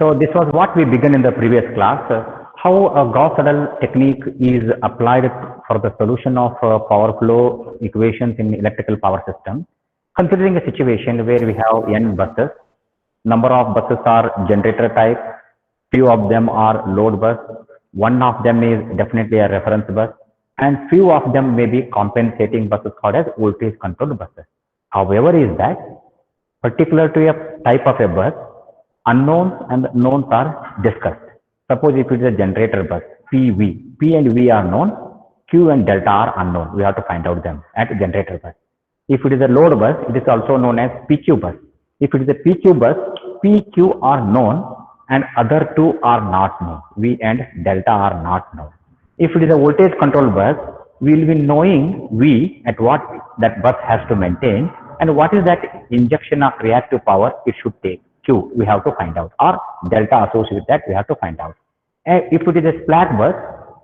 So this was what we began in the previous class, how a Gauss-Seidel technique is applied for the solution of power flow equations in electrical power system. Considering a situation where we have n buses, number of buses are generator type, few of them are load bus, one of them is definitely a reference bus, and few of them may be compensating buses called as voltage controlled buses. However, is that particular to a type of a bus, unknowns and knowns are discussed. Suppose if it is a generator bus, PV, P and V are known, Q and delta are unknown. We have to find out them at generator bus. If it is a load bus, it is also known as PQ bus. If it is a PQ bus, PQ are known and other two are not known. V and delta are not known. If it is a voltage control bus, we will be knowing V at what that bus has to maintain and what is that injection of reactive power it should take. Q we have to find out, or delta associated with that we have to find out. And if it is a slack bus,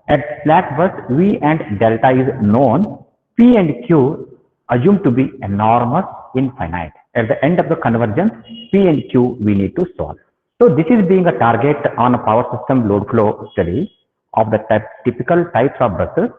at slack bus V and delta is known, P and Q assumed to be enormous, infinite. At the end of the convergence, P and Q we need to solve. So this is being a target on a power system load flow study of the typical types of buses.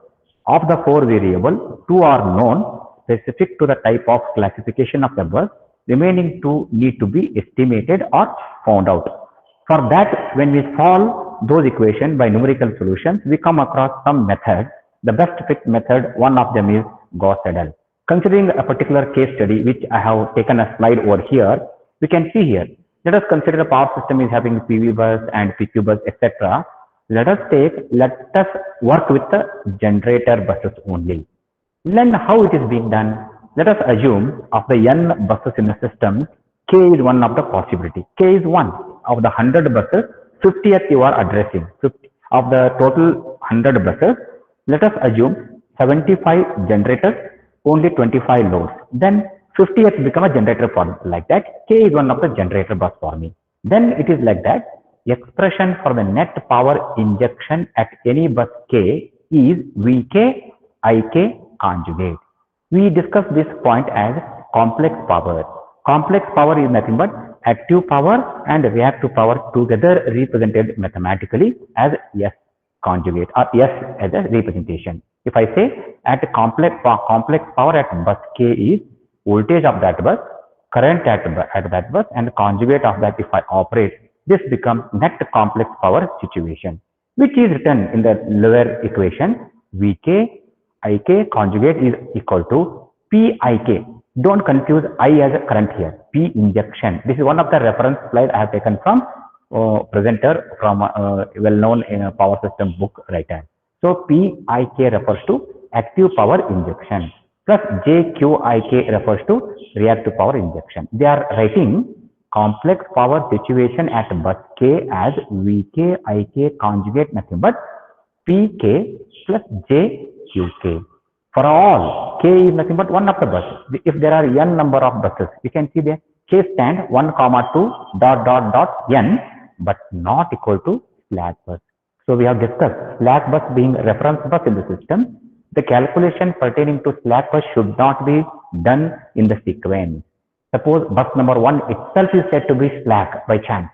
Of the four variables, two are known specific to the type of classification of the bus. Remaining two need to be estimated or found out. For that, when we solve those equations by numerical solutions, we come across some method. The best fit method, one of them is Gauss-Seidel. Considering a particular case study, which I have taken a slide over here, we can see here. Let us consider the power system is having PV bus and PQ bus, etc. Let us work with the generator buses only. Then how it is being done? Let us assume of the n buses in the system, K is one of the possibility. K is one of the 100 buses, 50th you are addressing. 50 of the total 100 buses, let us assume 75 generators, only 25 loads. Then 50th become a generator for like that. K is one of the generator bus for me. Then it is like that. Expression for the net power injection at any bus K is Vk Ik conjugate. We discuss this point as complex power. Complex power is nothing but active power and reactive power together represented mathematically as S conjugate or S as a representation. If I say at complex power at bus K is voltage of that bus, current at that bus, and conjugate of that if I operate, this becomes net complex power situation, which is written in the lower equation. Vk Ik conjugate is equal to Pik. Don't confuse I as a current here. P injection. This is one of the reference slide I have taken from presenter from well-known power system book writer. So Pik refers to active power injection plus JQIK refers to reactive power injection. They are writing complex power situation at bus K as Vk Ik conjugate nothing but Pk plus JQK. For all, K is nothing but one of the buses. If there are n number of buses, you can see the K stand 1, 2 n, but not equal to slack bus. So we have discussed slack bus being reference bus in the system. The calculation pertaining to slack bus should not be done in the sequence. Suppose bus number 1 itself is said to be slack by chance.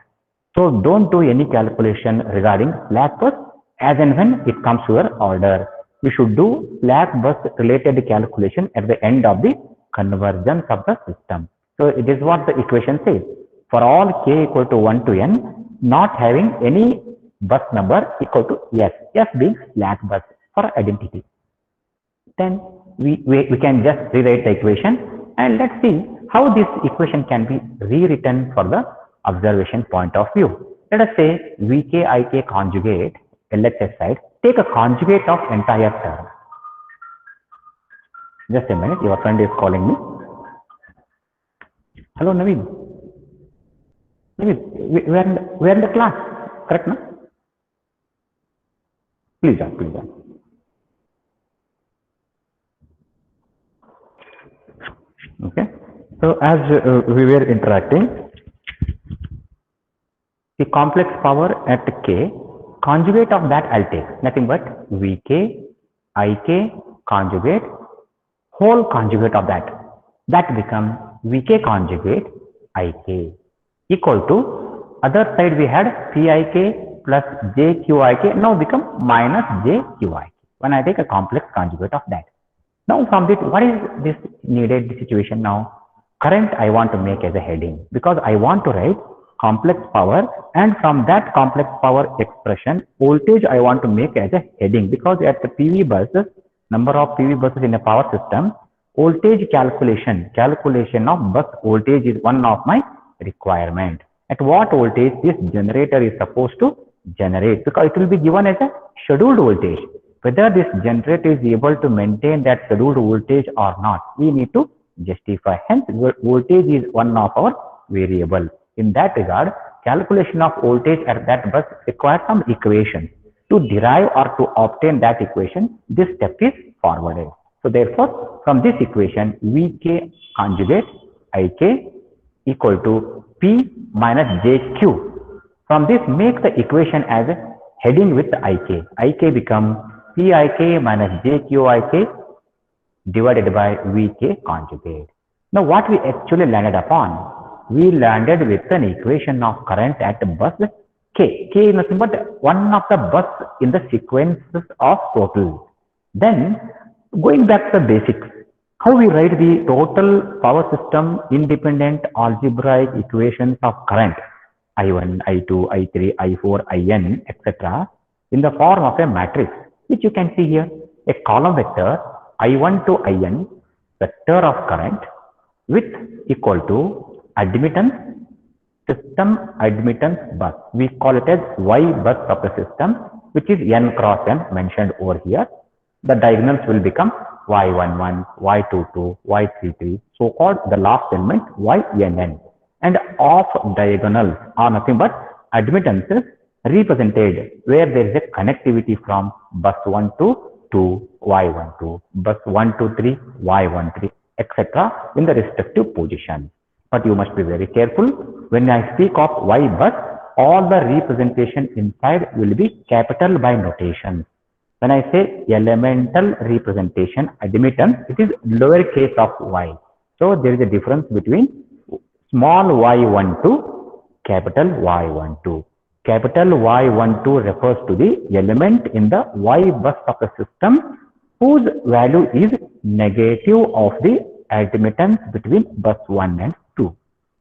So don't do any calculation regarding slack bus as and when it comes to your order. We should do slack bus related calculation at the end of the convergence of the system. So it is what the equation says. For all K equal to 1 to n, not having any bus number equal to S. S being slack bus for identity. Then we can just rewrite the equation and let's see how this equation can be rewritten for the observation point of view. Let us say Vk Ik conjugate LHS side. Take a conjugate of entire term. Just a minute, your friend is calling me. Hello, Naveen. Naveen, we are in the class, correct, no? Please join, please join. Okay. So as we were interacting, the complex power at K, conjugate of that I'll take nothing but Vk Ik conjugate, whole conjugate of that becomes Vk conjugate Ik equal to other side we had Pik plus jqik, now become minus jqik when I take a complex conjugate of that. Now from this, what is this needed situation now? Current I want to make as a heading because I want to write complex power, and from that complex power expression, voltage I want to make as a heading because at the PV buses, number of PV buses in a power system, voltage calculation of bus voltage is one of my requirement. At what voltage this generator is supposed to generate, because it will be given as a scheduled voltage. Whether this generator is able to maintain that scheduled voltage or not, we need to justify. Hence, voltage is one of our variable. In that regard, calculation of voltage at that bus requires some equation. To derive or to obtain that equation, this step is forwarded. So therefore, from this equation, Vk conjugate Ik equal to P minus Jq. From this, make the equation as a heading with Ik. Ik become Pik minus Jqik divided by Vk conjugate. Now, what we actually landed upon? We landed with an equation of current at bus K. K is nothing but one of the bus in the sequences of total. Then, going back to the basics, how we write the total power system independent algebraic equations of current I1, I2, I3, I4, In, etc. in the form of a matrix, which you can see here, a column vector I1 to In, vector of current with equal to admittance, system admittance bus. We call it as Y bus of the system, which is N cross N mentioned over here. The diagonals will become Y11, Y22, Y33, so called the last element YNN. And off diagonals are nothing but admittances represented where there is a connectivity from bus 1 to 2, Y12, bus 1 to 3, Y13, etc. in the respective positions. But you must be very careful. When I speak of Y bus, all the representation inside will be capital by notation. When I say elemental representation admittance, it is lowercase of y. So there is a difference between small y12, capital Y12. Capital Y12 refers to the element in the Y bus of the system whose value is negative of the admittance between bus 1 and 2.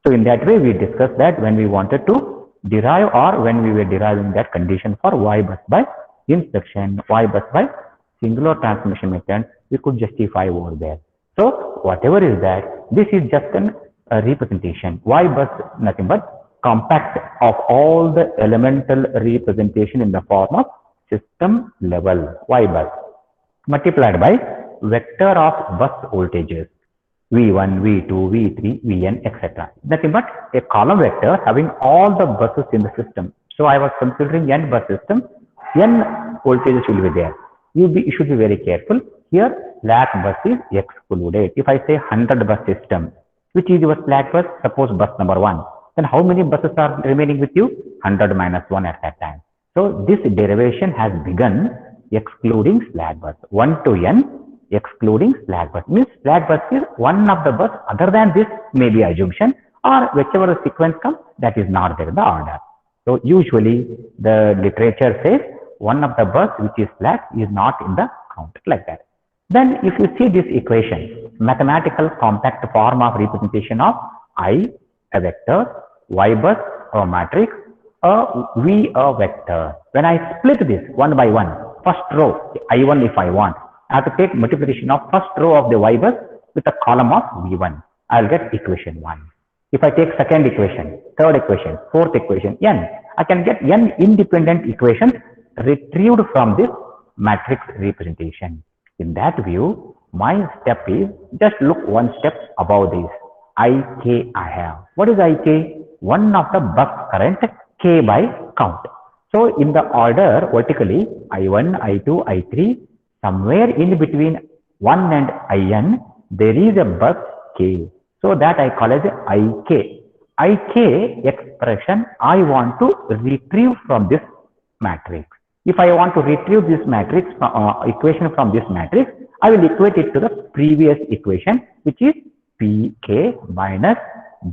So in that way, we discussed that when we wanted to derive or when we were deriving that condition for Y bus by instruction, Y bus by singular transformation method, we could justify over there. So whatever is that, this is just a representation. Y bus nothing but compact of all the elemental representation in the form of system level Y bus multiplied by vector of bus voltages V1, V2, V3, Vn, etc. Nothing but a column vector having all the buses in the system. So I was considering n bus system, n voltages will be there. You should be very careful. Here slack bus is excluded. If I say 100 bus system, which is your slack bus? Suppose bus number 1. Then how many buses are remaining with you? 100 minus 1 at that time. So this derivation has begun excluding slack bus. 1 to n excluding slack bus. Means slack bus is one of the bus other than this may be assumption, or whichever the sequence comes, that is not there in the order. So usually the literature says one of the bus which is slack is not in the count, like that. Then if you see this equation, mathematical compact form of representation of I, a vector, Y bus, a matrix, a V, a vector. When I split this one by one, first row, I1 if I want, I have to take multiplication of first row of the Y bus with a column of V1. I will get equation 1. If I take second equation, third equation, fourth equation, n, I can get n independent equations retrieved from this matrix representation. In that view, my step is just look one step above this. Ik I have. What is Ik? One of the bus current K by count. So in the order vertically, I1, I2, I3, somewhere in between 1 and In, there is a bus K. So that I call as Ik. Ik expression I want to retrieve from this matrix. If I want to retrieve this matrix equation from this matrix, I will equate it to the previous equation, which is Pk minus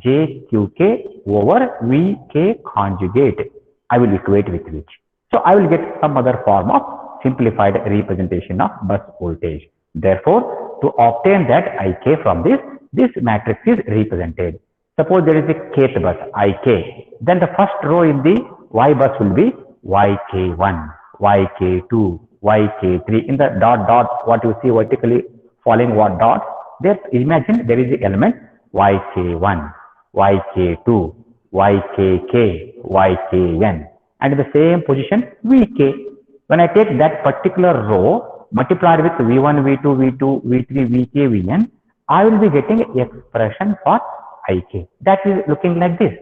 jqk over vk conjugate. I will equate with which. So I will get some other form of simplified representation of bus voltage. Therefore, to obtain that Ik from this matrix is represented. Suppose there is a kth bus Ik, then the first row in the Y bus will be YK1, YK2, YK3. In the dot, what you see vertically following what dots, there imagine there is the element YK1, YK2, YKK, YKN, and in the same position Vk. When I take that particular row multiplied with V1, V2, V2, V3, Vk, Vn, I will be getting expression for Ik. That is looking like this.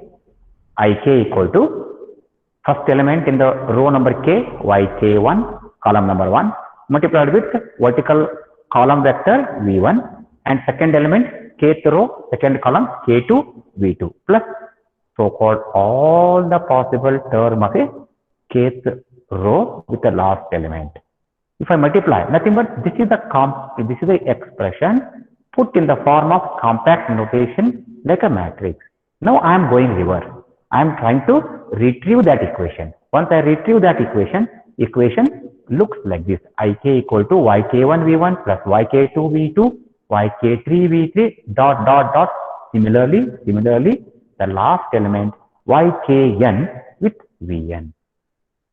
Ik equal to first element in the row number k, yk1, column number 1, multiplied with vertical column vector v1, and second element kth row, second column k2, v2, plus so-called all the possible term of a kth row with the last element. If I multiply, nothing but this is the expression put in the form of compact notation like a matrix. Now I am going reverse. I am trying to retrieve that equation. Once I retrieve that equation looks like this. Ik equal to yk1 v1 plus yk2 v2, yk3 v3 dot. Similarly, the last element ykn with vn.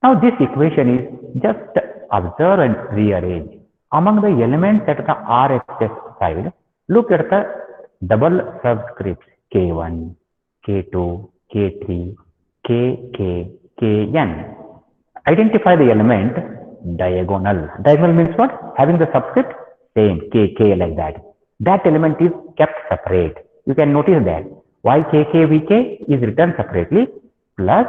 Now this equation is just observe and rearrange. Among the elements at the RHS side, look at the double subscripts k1, k2, k3, kk, kn. Identify the element diagonal. Diagonal means what? Having the subscript same, kk like that. That element is kept separate. You can notice that ykk, vk is written separately, plus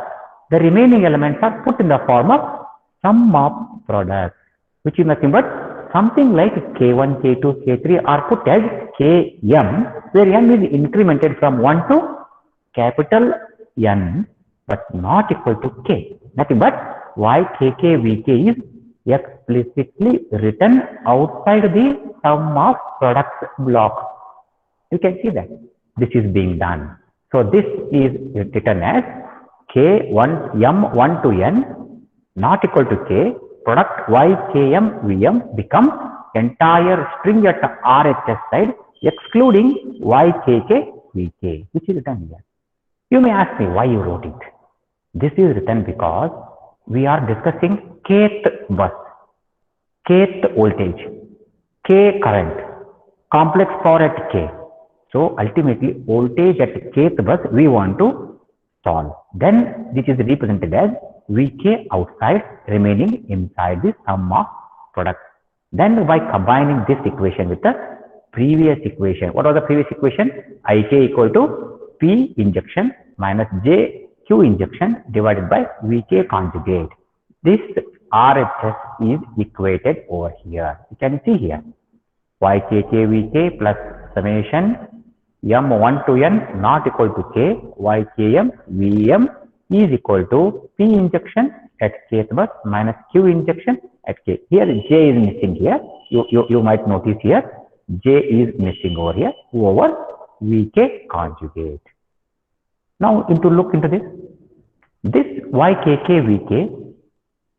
the remaining elements are put in the form of sum of products, which is nothing but something like k1, k2, k3 are put as km, where m is incremented from 1 to capital N, but not equal to k. Nothing but ykk, vk is explicitly written outside the sum of products block. You can see that this is being done. So this is written as k1 m1 to n not equal to k, product ykm vm become entire string at RHS side excluding ykk vk, which is written here. You may ask me why you wrote it. This is written because we are discussing kth bus, kth voltage, k current, complex power at k. So ultimately voltage at kth bus we want to solve. Then this is represented as Vk outside remaining inside the sum of products. Then by combining this equation with the previous equation, what was the previous equation? Ik equal to P injection minus JQ injection divided by Vk conjugate. This RHS is equated over here. You can see here YKK Vk plus summation m1 to n not equal to k, ykm vm is equal to P injection at kth bus minus Q injection at k. Here J is missing here. You might notice here J is missing over here over Vk conjugate. Now look into this. This ykk vk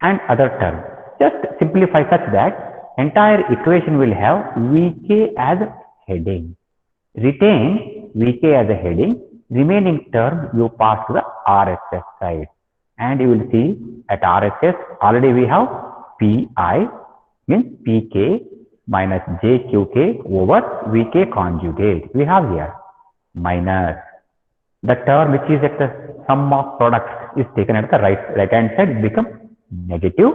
and other terms just simplify such that entire equation will have Vk as heading. Retain Vk as a heading. Remaining term you pass to the RHS side, and you will see at RHS already we have Pi means Pk minus Jqk over Vk conjugate. We have here minus the term which is at the sum of products is taken at the right hand side, become negative.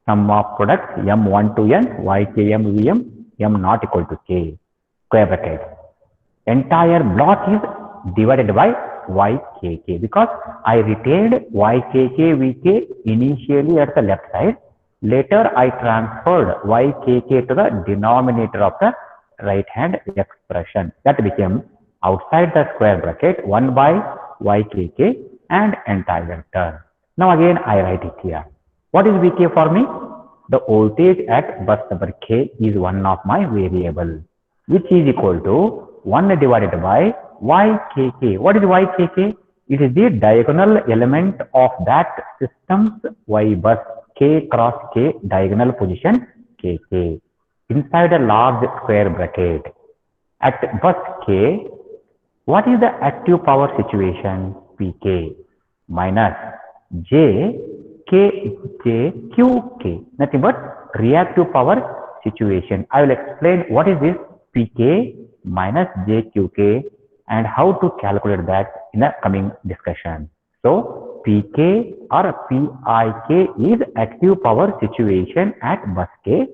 Sum of products m1 to n ykm vm m not equal to k, square bracket. Entire block is divided by ykk because I retained ykk vk initially at the left side. Later I transferred ykk to the denominator of the right hand expression. That became outside the square bracket 1 by ykk and entire term. Now again I write it here. What is Vk for me? The voltage at bus number k is one of my variable, which is equal to 1 divided by YKK. What is YKK? It is the diagonal element of that system's Y bus K cross K diagonal position KK inside a large square bracket. At bus K, what is the active power situation? PK minus J K J Q K. Nothing but reactive power situation. I will explain what is this PK minus JQK and how to calculate that in the coming discussion. So, PK or PIK is active power situation at bus K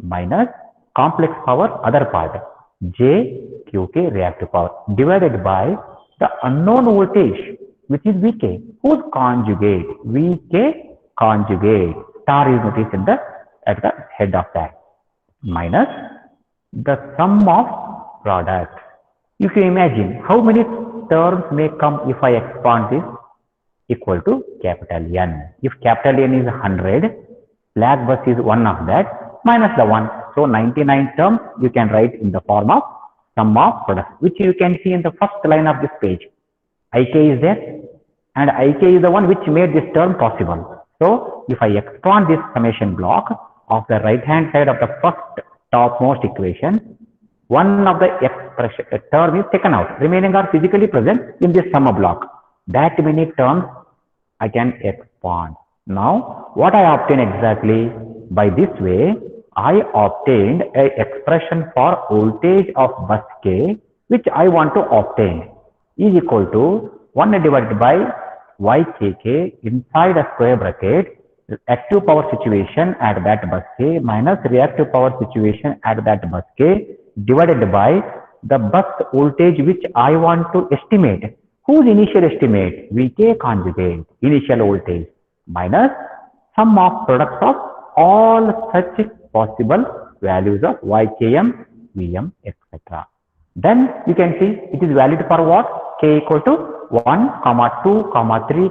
minus complex power other part JQK reactive power divided by the unknown voltage which is VK, whose conjugate VK conjugate star is noticed in at the head of that minus the sum of products. You can imagine how many terms may come if I expand this equal to capital N. If capital N is 100, slack bus is one of that minus the 1. So 99 terms you can write in the form of sum of products, which you can see in the first line of this page. IK is there and IK is the one which made this term possible. So if I expand this summation block of the right hand side of the first topmost equation, one of the expression term is taken out. Remaining are physically present in this sum block. That many terms I can expand. Now, what I obtain exactly? By this way, I obtained a expression for voltage of bus K, which I want to obtain, is equal to 1 divided by YKK inside a square bracket, active power situation at that bus K minus reactive power situation at that bus K divided by the bus voltage which I want to estimate. Whose initial estimate? VK conjugate, initial voltage, minus sum of products of all such possible values of YKM, VM, etc. Then you can see it is valid for what? K equal to 1, 2, 3,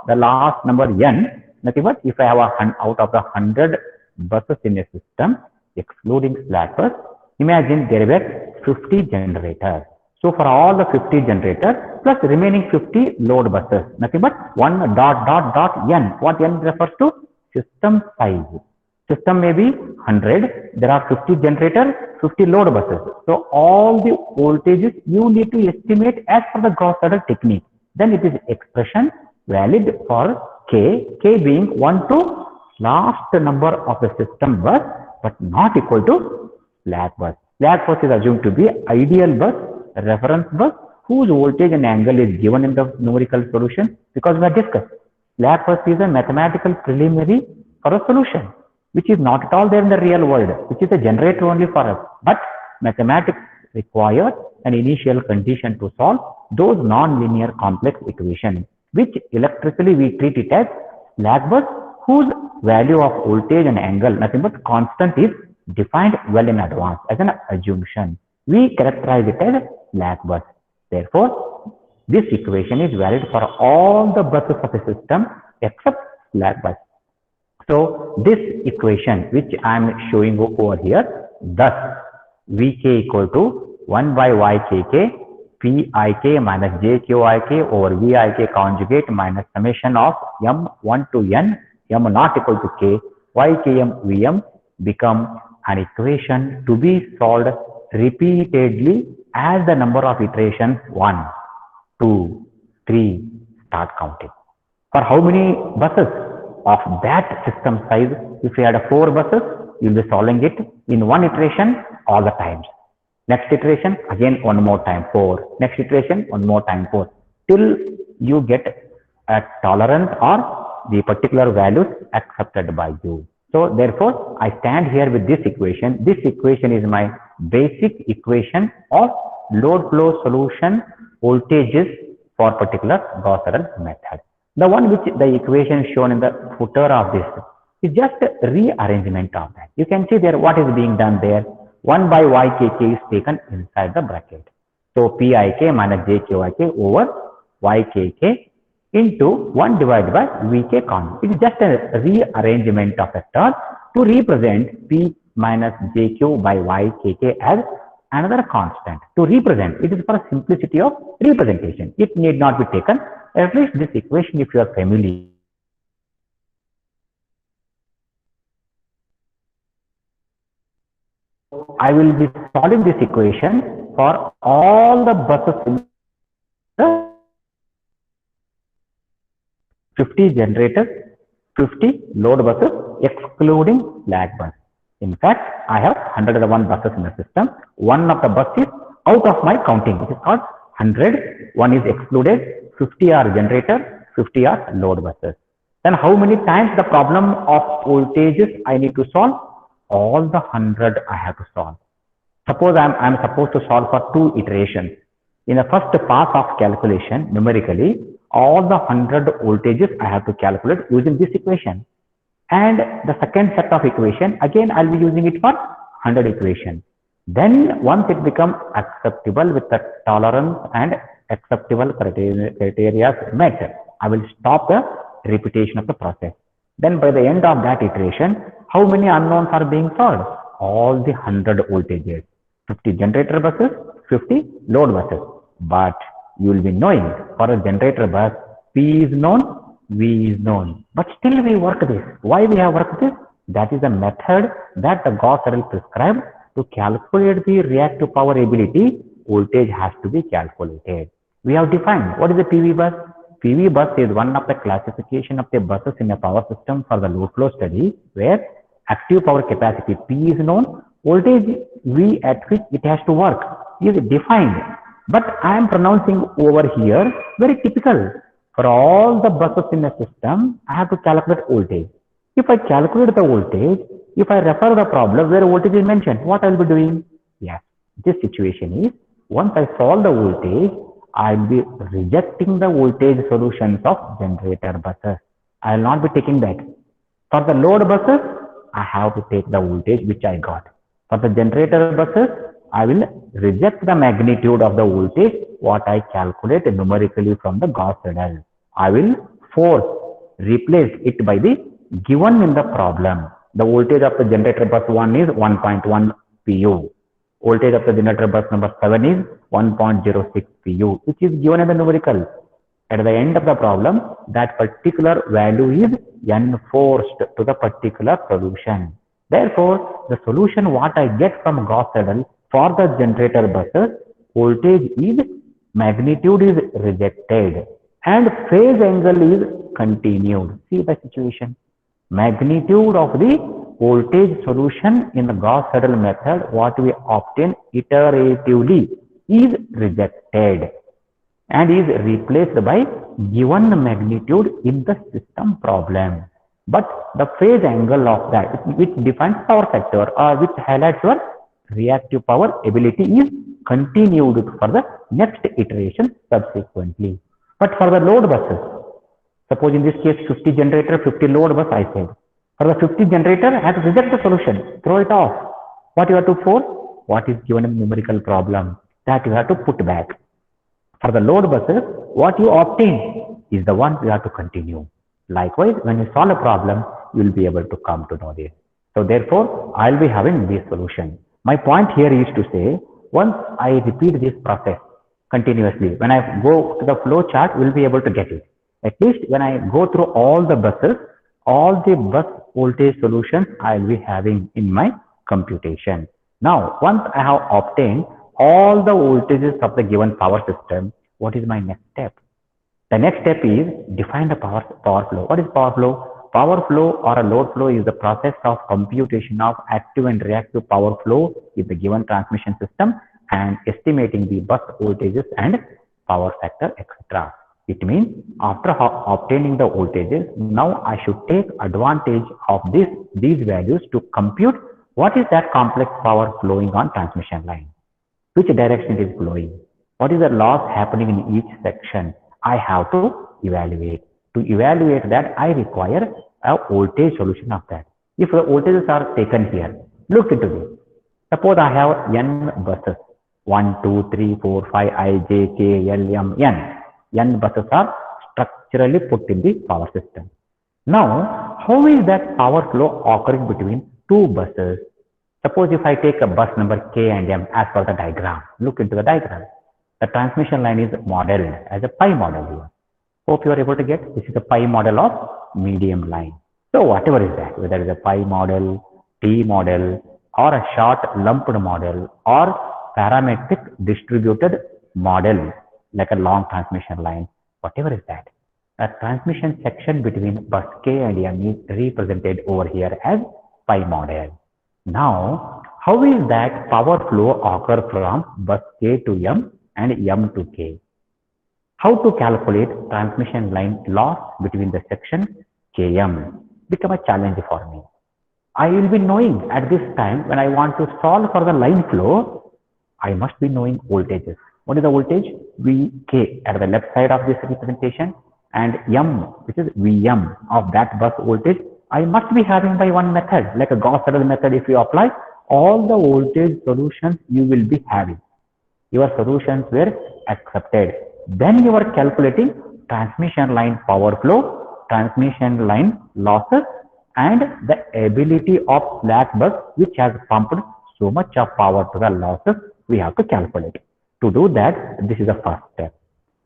the last number N. Nothing but if I have out of the 100 buses in a system, excluding slack bus, imagine there were 50 generators. So for all the 50 generators plus remaining 50 load buses, nothing but N. What N refers to? System size. System may be 100. There are 50 generators, 50 load buses. So all the voltages you need to estimate as per the Gauss order technique. Then it is expression valid for K being 1 to last number of the system bus, but not equal to slack bus. Slack bus is assumed to be ideal bus, reference bus, whose voltage and angle is given in the numerical solution, because we have discussed. Slack bus is a mathematical preliminary for a solution, which is not at all there in the real world, which is a generator only for us. But mathematics requires an initial condition to solve those non-linear complex equations, which electrically we treat it as slack bus, whose value of voltage and angle, nothing but constant, is defined well in advance as an assumption. We characterize it as slack bus. Therefore, this equation is valid for all the buses of a system except slack bus. So, this equation which I am showing over here, thus Vk equal to 1 by Ykk Pik minus Jqik over Vik conjugate minus summation of m1 to n, m not equal to k, Ykm Vm become an equation to be solved repeatedly as the number of iterations 1, 2, 3 start counting. For how many buses of that system size? If you had 4 buses, you will be solving it in one iteration all the times. Next iteration again one more time 4. Next iteration one more time 4, till you get a tolerance or the particular values accepted by you. So therefore, I stand here with this equation. This equation is my basic equation of load flow solution voltages for particular Gauss-Seidel method. The one which the equation shown in the footer of this is just a rearrangement of that. You can see there what is being done there. 1 by Ykk is taken inside the bracket. So Pik minus Jqik over Ykk into 1 divided by Vk conjugate. It is just a rearrangement of a term to represent P minus Jq by Ykk as another constant to represent. It is for simplicity of representation. It need not be taken. At least this equation, if you are familiar, I will be solving this equation for all the buses in the 50 generators, 50 load buses, excluding slack bus. In fact, I have 101 buses in the system. One of the bus is out of my counting. It is called 100. One is excluded. 50 are generator, 50 are load buses. Then how many times the problem of voltages I need to solve? All the 100 I have to solve. Suppose I'm supposed to solve for 2 iterations. In the first pass of calculation, numerically, all the 100 voltages I have to calculate using this equation. And the second set of equation, again, I'll be using it for 100 equation. Then once it becomes acceptable with the tolerance and acceptable criteria met, I will stop the repetition of the process. Then by the end of that iteration, how many unknowns are being solved? All the 100 voltages. 50 generator buses, 50 load buses. But you will be knowing for a generator bus, P is known, V is known. But still we work this. Why we have worked this? That is a method that the Gauss-Seidel prescribed to calculate the reactive power ability. Voltage has to be calculated. We have defined what is a PV bus. PV bus is one of the classification of the buses in a power system for the load flow study, where active power capacity P is known, voltage V at which it has to work is defined. But I am pronouncing over here very typical. For all the buses in a system, I have to calculate voltage. If I calculate the voltage, if I refer the problem where voltage is mentioned, what I will be doing? Yes, this situation is, once I solve the voltage, I will be rejecting the voltage solutions of generator buses. I will not be taking that. For the load buses, I have to take the voltage which I got. For the generator buses, I will reject the magnitude of the voltage what I calculate numerically from the Gauss-Seidel. I will replace it by the given in the problem. The voltage of the generator bus 1 is 1.1 pu. Voltage of the generator bus number 7 is 1.06 pu, which is given in the numerical. At the end of the problem, that particular value is enforced to the particular solution. Therefore, the solution what I get from Gauss-Seidel for the generator buses, voltage is magnitude is rejected and phase angle is continued. See the situation. Magnitude of the voltage solution in the Gauss-Seidel method, what we obtain iteratively, is rejected and is replaced by given magnitude in the system problem. But the phase angle of that, which defines power factor or which highlights your reactive power ability, is continued for the next iteration subsequently. But for the load buses, suppose in this case 50 generator, 50 load bus I said. For the 50 generator, I have to reject the solution, throw it off. What you have to force? What is given in numerical problem, that you have to put back. For the load buses, what you obtain is the one you have to continue. Likewise, when you solve a problem, you will be able to come to know this. So therefore, I will be having this solution. My point here is to say, once I repeat this process continuously, when I go to the flow chart, we will be able to get it. At least when I go through all the buses, all the bus voltage solutions I will be having in my computation. Now, once I have obtained all the voltages of the given power system, what is my next step? The next step is define the power flow. What is power flow? Power flow or a load flow is the process of computation of active and reactive power flow in the given transmission system and estimating the bus voltages and power factor, etc. It means after obtaining the voltages, now I should take advantage of these values to compute what is that complex power flowing on transmission line, which direction it is flowing, what is the loss happening in each section. I have to evaluate. To evaluate that, I require a voltage solution of that. If the voltages are taken here, look into this. Suppose I have n buses, 1, 2, 3, 4, 5, I, J, K, L, M, N. N buses are structurally put in the power system. Now, how is that power flow occurring between two buses? Suppose if I take a bus number K and M as per the diagram, look into the diagram. The transmission line is modeled as a pi model here. Hope you are able to get, this is a pi model of medium line. So whatever is that, whether it is a pi model, T model, or a short lumped model, or parametric distributed model, like a long transmission line, whatever is that, a transmission section between bus K and M is represented over here as pi model. Now, how is that power flow occur from bus K to M and M to K? How to calculate transmission line loss between the section Km become a challenge for me. I will be knowing at this time when I want to solve for the line flow, I must be knowing voltages. What is the voltage? Vk at the left side of this representation, and M, which is Vm of that bus voltage, I must be having by one method, like a Gauss-Seidel method. If you apply, all the voltage solutions you will be having. Your solutions were accepted. Then you are calculating transmission line power flow, transmission line losses, and the ability of slack bus which has pumped so much of power to the losses we have to calculate. To do that, this is the first step.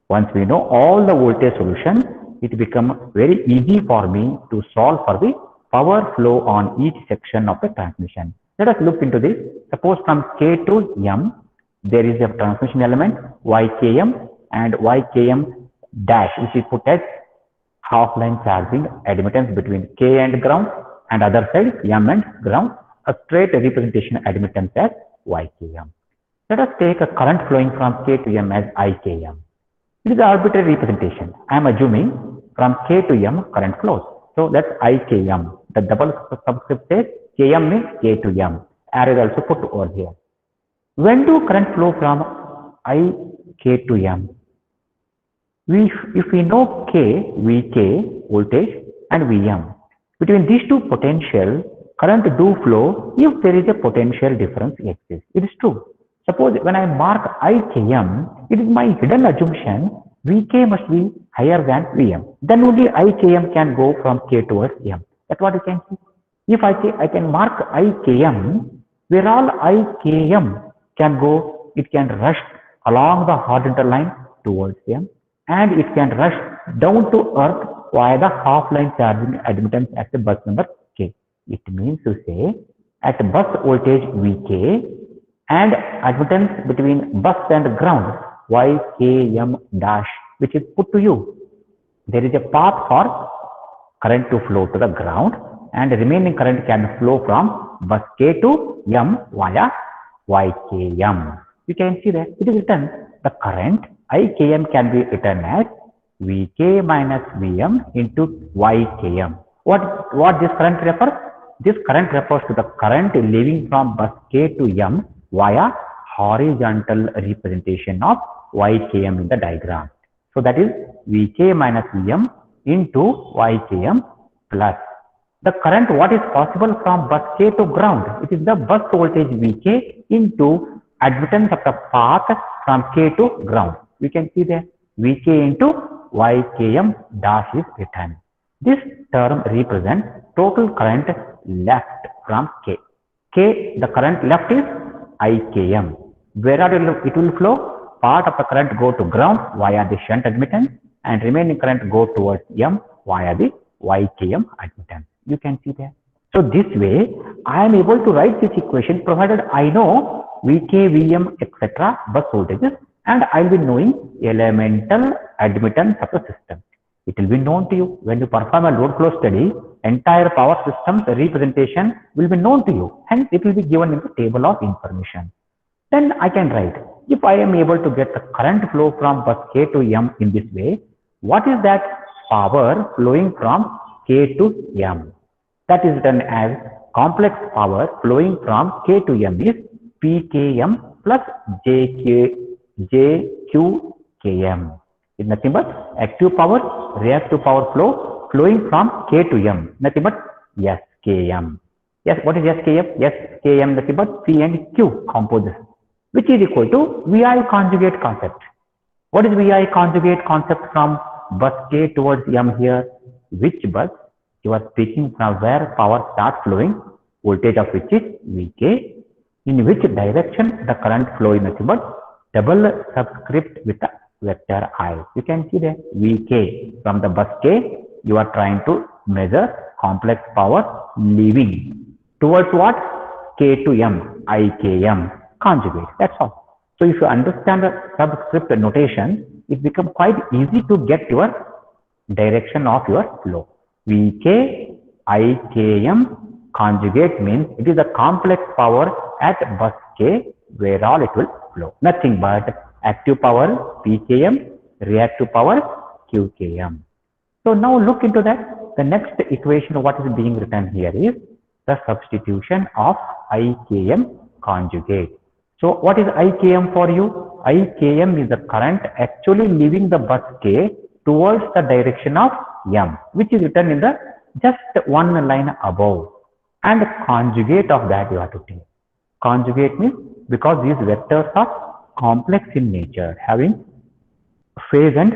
Once we know all the voltage solutions, it becomes very easy for me to solve for the power flow on each section of the transmission. Let us look into this. Suppose from K to M, there is a transmission element YKM and YKM dash, which is put as half line charging admittance between K and ground, and other side M and ground, a straight representation admittance as YKM. Let us take a current flowing from K to M as IKM. It is an arbitrary representation. I am assuming from K to M current flows. So that's IKM. The double subscript says Km means K to M. Arrow is also put over here. When do current flow from IK to M? If we know K, Vk voltage, and Vm, between these two potential, current do flow if there is a potential difference exists. It is true. Suppose when I mark IKM, it is my hidden assumption Vk must be higher than Vm. Then only IKM can go from K towards M. That's what you can see. If I can mark IKM, where all IKM can go, it can rush along the horizontal line towards M, and it can rush down to earth via the half line charging admittance at the bus number K. It means to say at bus voltage Vk and admittance between bus and ground YKM dash, which is put to you. There is a path for current to flow to the ground, and the remaining current can flow from bus K to M via YKM. You can see that it is written the current IKM can be written as Vk minus Vm into YKM. What this current refers? This current refers to the current leaving from bus K to M via horizontal representation of YKM in the diagram. So that is Vk minus Vm into YKM plus the current what is possible from bus K to ground. It is the bus voltage Vk into admittance of the path from K to ground. We can see that Vk into YKM dash is written. This term represents total current left from K. K, the current left is IKM. Where it will flow, part of the current go to ground via the shunt admittance, and remaining current go towards M via the YKM admittance. You can see that. So this way, I am able to write this equation provided I know Vk, Vm, etc. bus voltages, and I will be knowing elemental admittance of the system. It will be known to you when you perform a load flow study. Entire power system's representation will be known to you, and it will be given in the table of information. Then I can write, if I am able to get the current flow from bus K to M in this way, what is that power flowing from K to M? That is written as complex power flowing from K to M is Pkm plus JQKM. It's nothing but active power, reactive power flow flowing from K to M, nothing but SKM. Yes, what is SKM? SKM nothing but P and Q composes, which is equal to VI conjugate concept. What is VI conjugate concept from bus K towards M here? Which bus you are speaking from where power starts flowing? voltage of which is Vk, in which direction the current flow is nothing but double subscript with the vector I. You can see that Vk from the bus K, you are trying to measure complex power leaving towards what? K to M, IKM conjugate. That's all. So if you understand the subscript notation, it becomes quite easy to get your direction of your flow. Vk IKM conjugate means it is a complex power at bus K where all it will flow. Nothing but active power Pkm, reactive power Qkm. So now look into that. The next equation what is being written here is the substitution of IKM conjugate. So what is IKM for you? IKM is the current actually leaving the bus K towards the direction of M, which is written in the just one line above, and conjugate of that you have to take. Conjugate means because these vectors are complex in nature, having phase and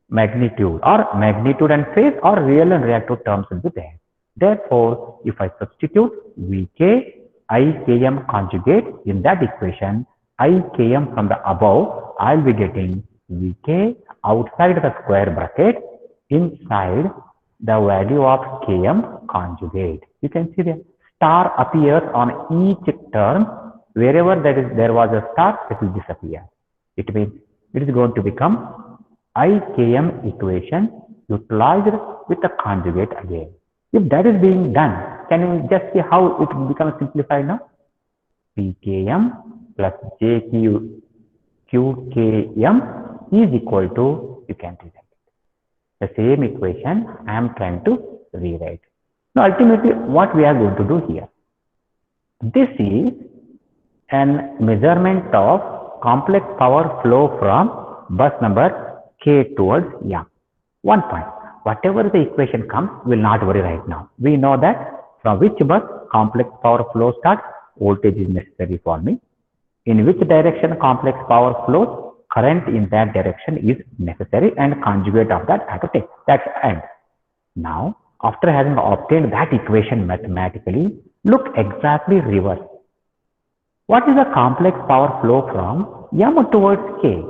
magnitude, or magnitude and phase, or real and reactive terms will be there. Therefore, if I substitute Vk IKM conjugate in that equation, IKM from the above, I will be getting Vk outside the square bracket, inside the value of Km conjugate. You can see the star appears on each term. Wherever there was a star, it will disappear. It means it is going to become IKM equation utilized with the conjugate again. If that is being done, can you just see how it becomes simplified now? Pkm plus JQ Qkm is equal to, you can rewrite the same equation I am trying to rewrite. Now ultimately what we are going to do here, this is an measurement of complex power flow from bus number K towards M. One point, whatever the equation comes, we will not worry right now. We know that from which bus complex power flow starts, voltage is necessary for me. In which direction complex power flows, current in that direction is necessary, and conjugate of that I have to take. That's end. Now, after having obtained that equation mathematically, look exactly reverse. What is the complex power flow from M towards K?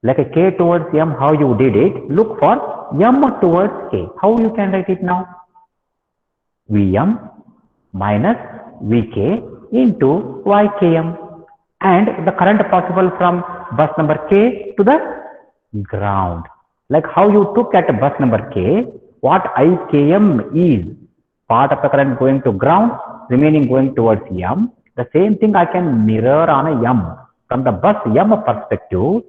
Like a K towards M, how you did it, look for M towards K. How you can write it now? Vm minus Vk into Ykm. And the current possible from bus number K to the ground. Like how you took at bus number K, what IKM is part of the current going to ground, remaining going towards M. The same thing I can mirror on a M. From the bus M perspective,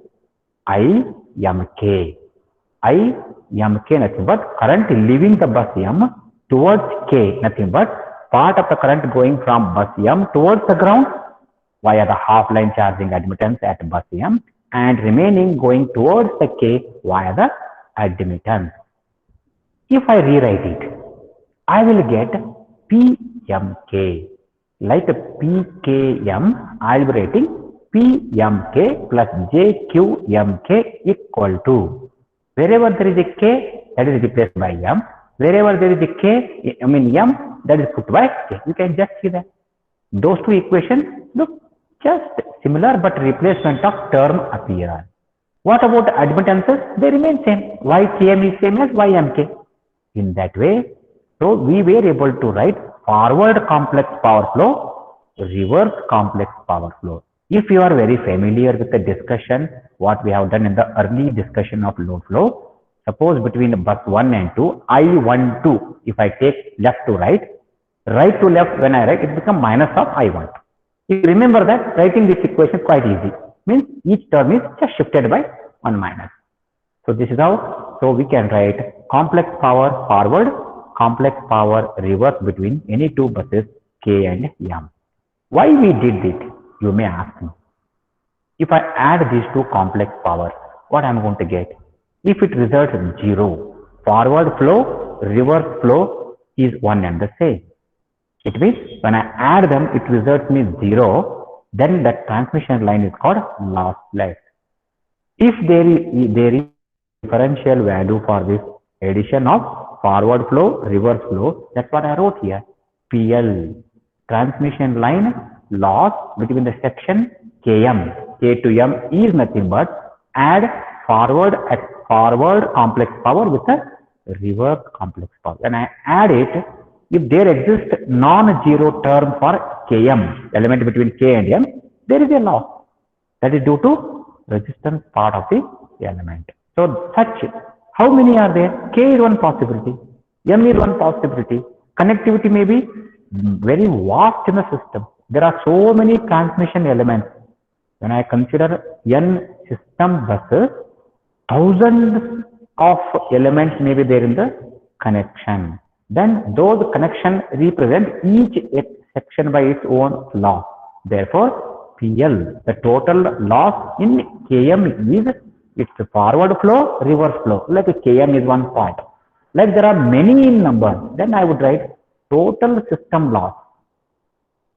IMK. IMK nothing but current leaving the bus M towards K, nothing but part of the current going from bus M towards the ground via the half line charging admittance at bus M, and remaining going towards the K via the admittance. If I rewrite it, I will get PMK. Like PKM, I will be writing PMK plus JQMK equal to, wherever there is a K, that is replaced by M. Wherever there is a K, M, that is put by K. You can just see that. Those two equations look just similar, but replacement of term appear. What about admittances? They remain same. Ykm is same as Ymk. In that way, so we were able to write forward complex power flow, reverse complex power flow. If you are very familiar with the discussion, what we have done in the early discussion of load flow, suppose between bus 1 and 2, I12, if I take left to right to left, when I write, it becomes minus of I12. If you remember that, writing this equation is quite easy. Means each term is just shifted by 1 minus. So this is how, so we can write complex power forward, complex power reverse between any two buses K and M. Why we did it, you may ask me. If I add these two complex powers, what I am going to get? If it results in 0, forward flow, reverse flow is one and the same. It means when I add them, it results in 0, then the transmission line is called lossless. If there is differential value for this addition of forward flow, reverse flow, that's what I wrote here. PL, transmission line loss between the section KM, K to M is nothing but add forward complex power with a reverse complex power. When I add it, if there exists non-zero term for Km, element between K and M, there is a loss. That is due to resistance part of the element. So how many are there? K is one possibility, M is one possibility. Connectivity may be very vast in the system. There are so many transmission elements. When I consider N system buses, thousands of elements may be there in the connection. Then those connections represent each section by its own loss. Therefore, PL, the total loss in Km is its forward flow, reverse flow. Like Km is one point. Like there are many in number, then I would write total system loss.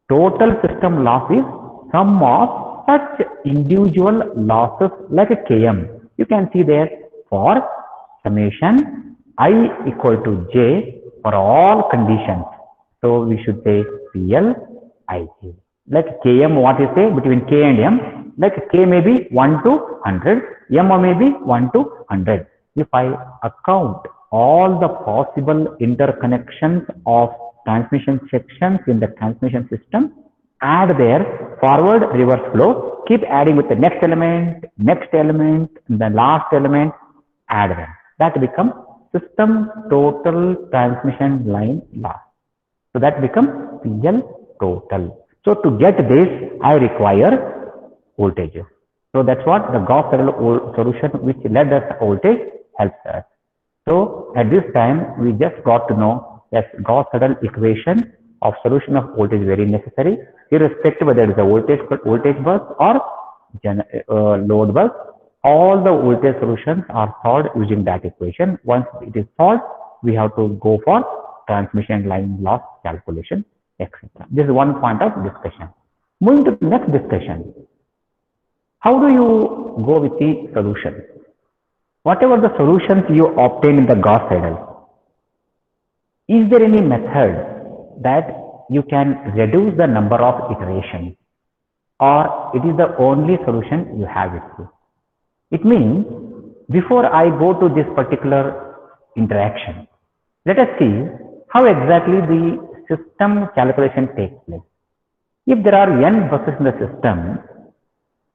Total system loss is sum of such individual losses like a Km. You can see there for summation I equal to J for all conditions. So we should say PL Ij. Like Km, what you say between K and M, like K may be 1 to 100, M may be 1 to 100. If I account all the possible interconnections of transmission sections in the transmission system, add their forward reverse flow, keep adding with the next element, the last element, add them. That becomes system total transmission line loss. So that becomes PL total. So to get this, I require voltages. So that's what the Gauss-Seidel solution which led us voltage helps us. So at this time, we just got to know that Gauss-Seidel equation of solution of voltage is very necessary, irrespective whether it is a voltage bus or load bus. All the voltage solutions are solved using that equation. Once it is solved, we have to go for transmission line loss calculation, etc. This is one point of discussion. Moving to the next discussion. How do you go with the solution? Whatever the solutions you obtain in the Gauss-Seidel, is there any method that you can reduce the number of iterations, or it is the only solution you have with you? It means before I go to this particular interaction, let us see how exactly the system calculation takes place. If there are n buses in the system,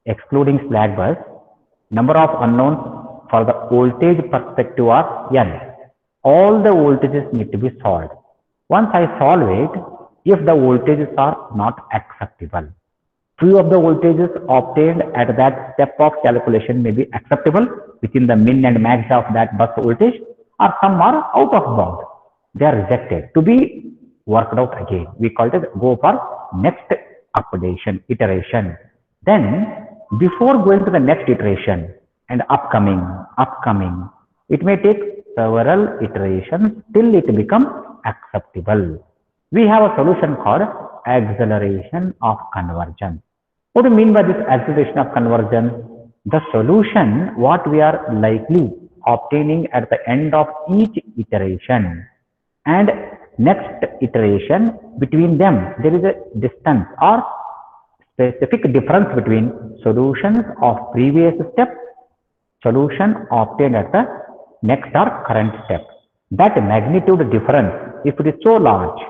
excluding slack bus, number of unknowns for the voltage perspective are n. All the voltages need to be solved. Once I solve it, if the voltages are not acceptable, few of the voltages obtained at that step of calculation may be acceptable within the min and max of that bus voltage, or some are out of bound. They are rejected to be worked out again. We call it go for next iteration. Then before going to the next iteration and upcoming, it may take several iterations till it becomes acceptable. We have a solution called acceleration of convergence. What do you mean by this acceleration of convergence? The solution what we are likely obtaining at the end of each iteration and next iteration, between them there is a distance or specific difference between solutions of previous step, solution obtained at the next or current step. That magnitude difference, if it is so large,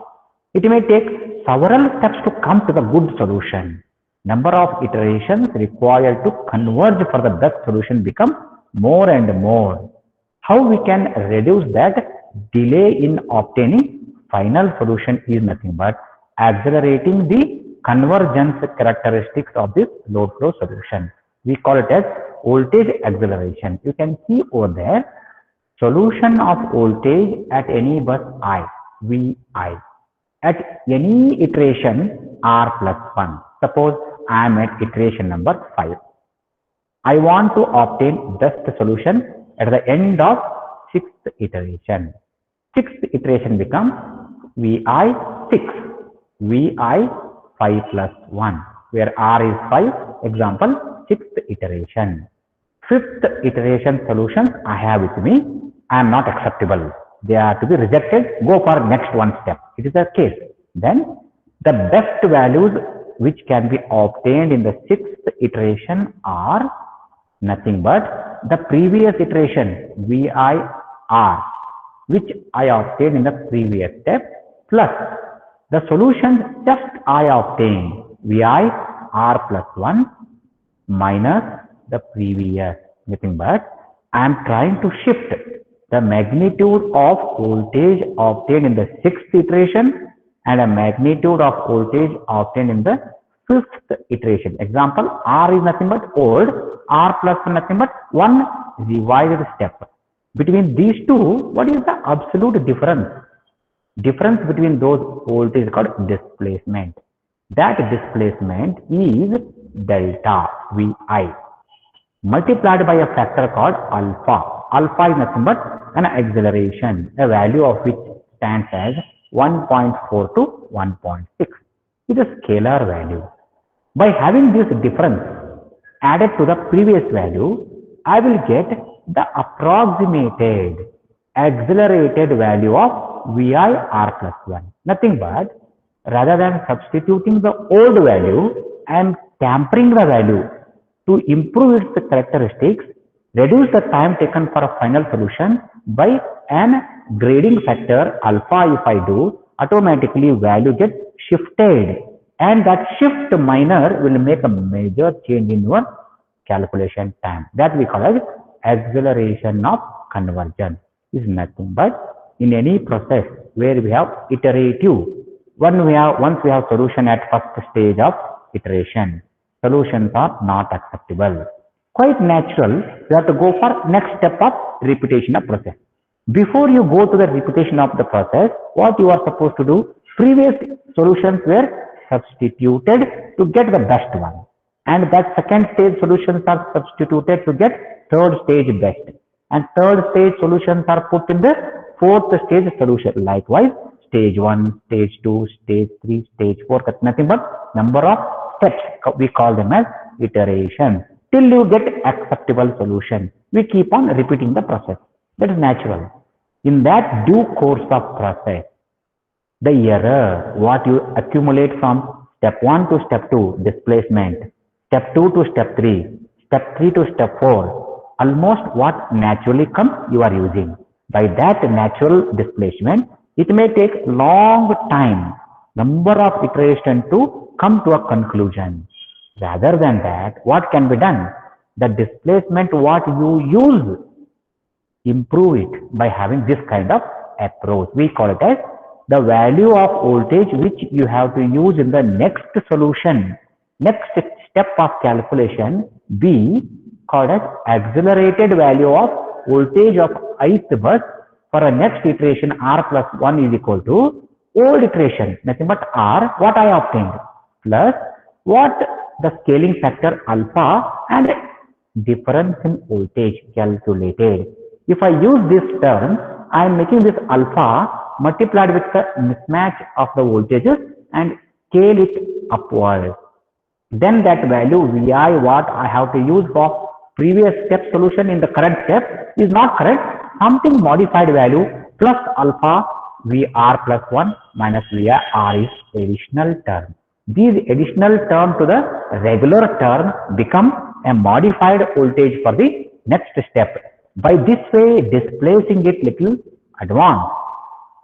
it may take several steps to come to the good solution. Number of iterations required to converge for the best solution become more and more. How we can reduce that delay in obtaining final solution is nothing but accelerating the convergence characteristics of this load flow solution. We call it as voltage acceleration. You can see over there, solution of voltage at any bus I, Vi, at any iteration R plus 1. Suppose I am at iteration number 5. I want to obtain best solution at the end of 6th iteration. 6th iteration becomes Vi 6, Vi 5 plus 1, where R is 5, example 6th iteration. 5th iteration solutions I have with me, I am not acceptable. They are to be rejected, go for next one step. It is a case. Then the best values which can be obtained in the sixth iteration are nothing but the previous iteration VIR, which I obtained in the previous step, plus the solution just I obtained VIR plus 1 minus the previous, nothing but I am trying to shift the magnitude of voltage obtained in the sixth iteration and a magnitude of voltage obtained in the fifth iteration. Example, R is nothing but old, R plus nothing but one revised step. Between these two, what is the absolute difference? Difference between those voltage is called displacement. That displacement is delta VI multiplied by a factor called alpha. Alpha is nothing but an acceleration, a value of which stands as 1.4 to 1.6. It is a scalar value. By having this difference added to the previous value, I will get the approximated accelerated value of VIR plus 1. Nothing but rather than substituting the old value, I am tampering the value to improve its characteristics, reduce the time taken for a final solution by an grading factor alpha. If I do, automatically value gets shifted, and that shift minor will make a major change in your calculation time. That we call as acceleration of conversion. Is nothing but in any process where we have iterative, once we have solution at first stage of iteration, solutions are not acceptable. Quite natural, you have to go for next step of repetition of process. Before you go to the repetition of the process, what you are supposed to do? Previous solutions were substituted to get the best one, and that second stage solutions are substituted to get third stage best, and third stage solutions are put in the fourth stage solution. Likewise, stage 1, stage 2, stage 3, stage 4, nothing but number of steps. We call them as iteration till you get acceptable solution. We keep on repeating the process. That is natural. In that due course of process, the error what you accumulate from step 1 to step 2 displacement, step 2 to step 3, step 3 to step 4, almost what naturally comes you are using. By that natural displacement, it may take long time, number of iterations to come to a conclusion. Rather than that, what can be done? The displacement what you use, improve it by having this kind of approach. We call it as the value of voltage which you have to use in the next solution, next step of calculation, be called as accelerated value of voltage of ith bus for a next iteration R plus 1 is equal to old iteration, nothing but R, what I obtained, plus what the scaling factor alpha and difference in voltage calculated. If I use this term, I am making this alpha multiplied with the mismatch of the voltages and scale it upward. Then that value VI what I have to use for previous step solution in the current step is not correct. Something modified value plus alpha VR plus 1 minus VIR is additional term. These additional term to the regular term become a modified voltage for the next step. By this way, displacing it little advanced,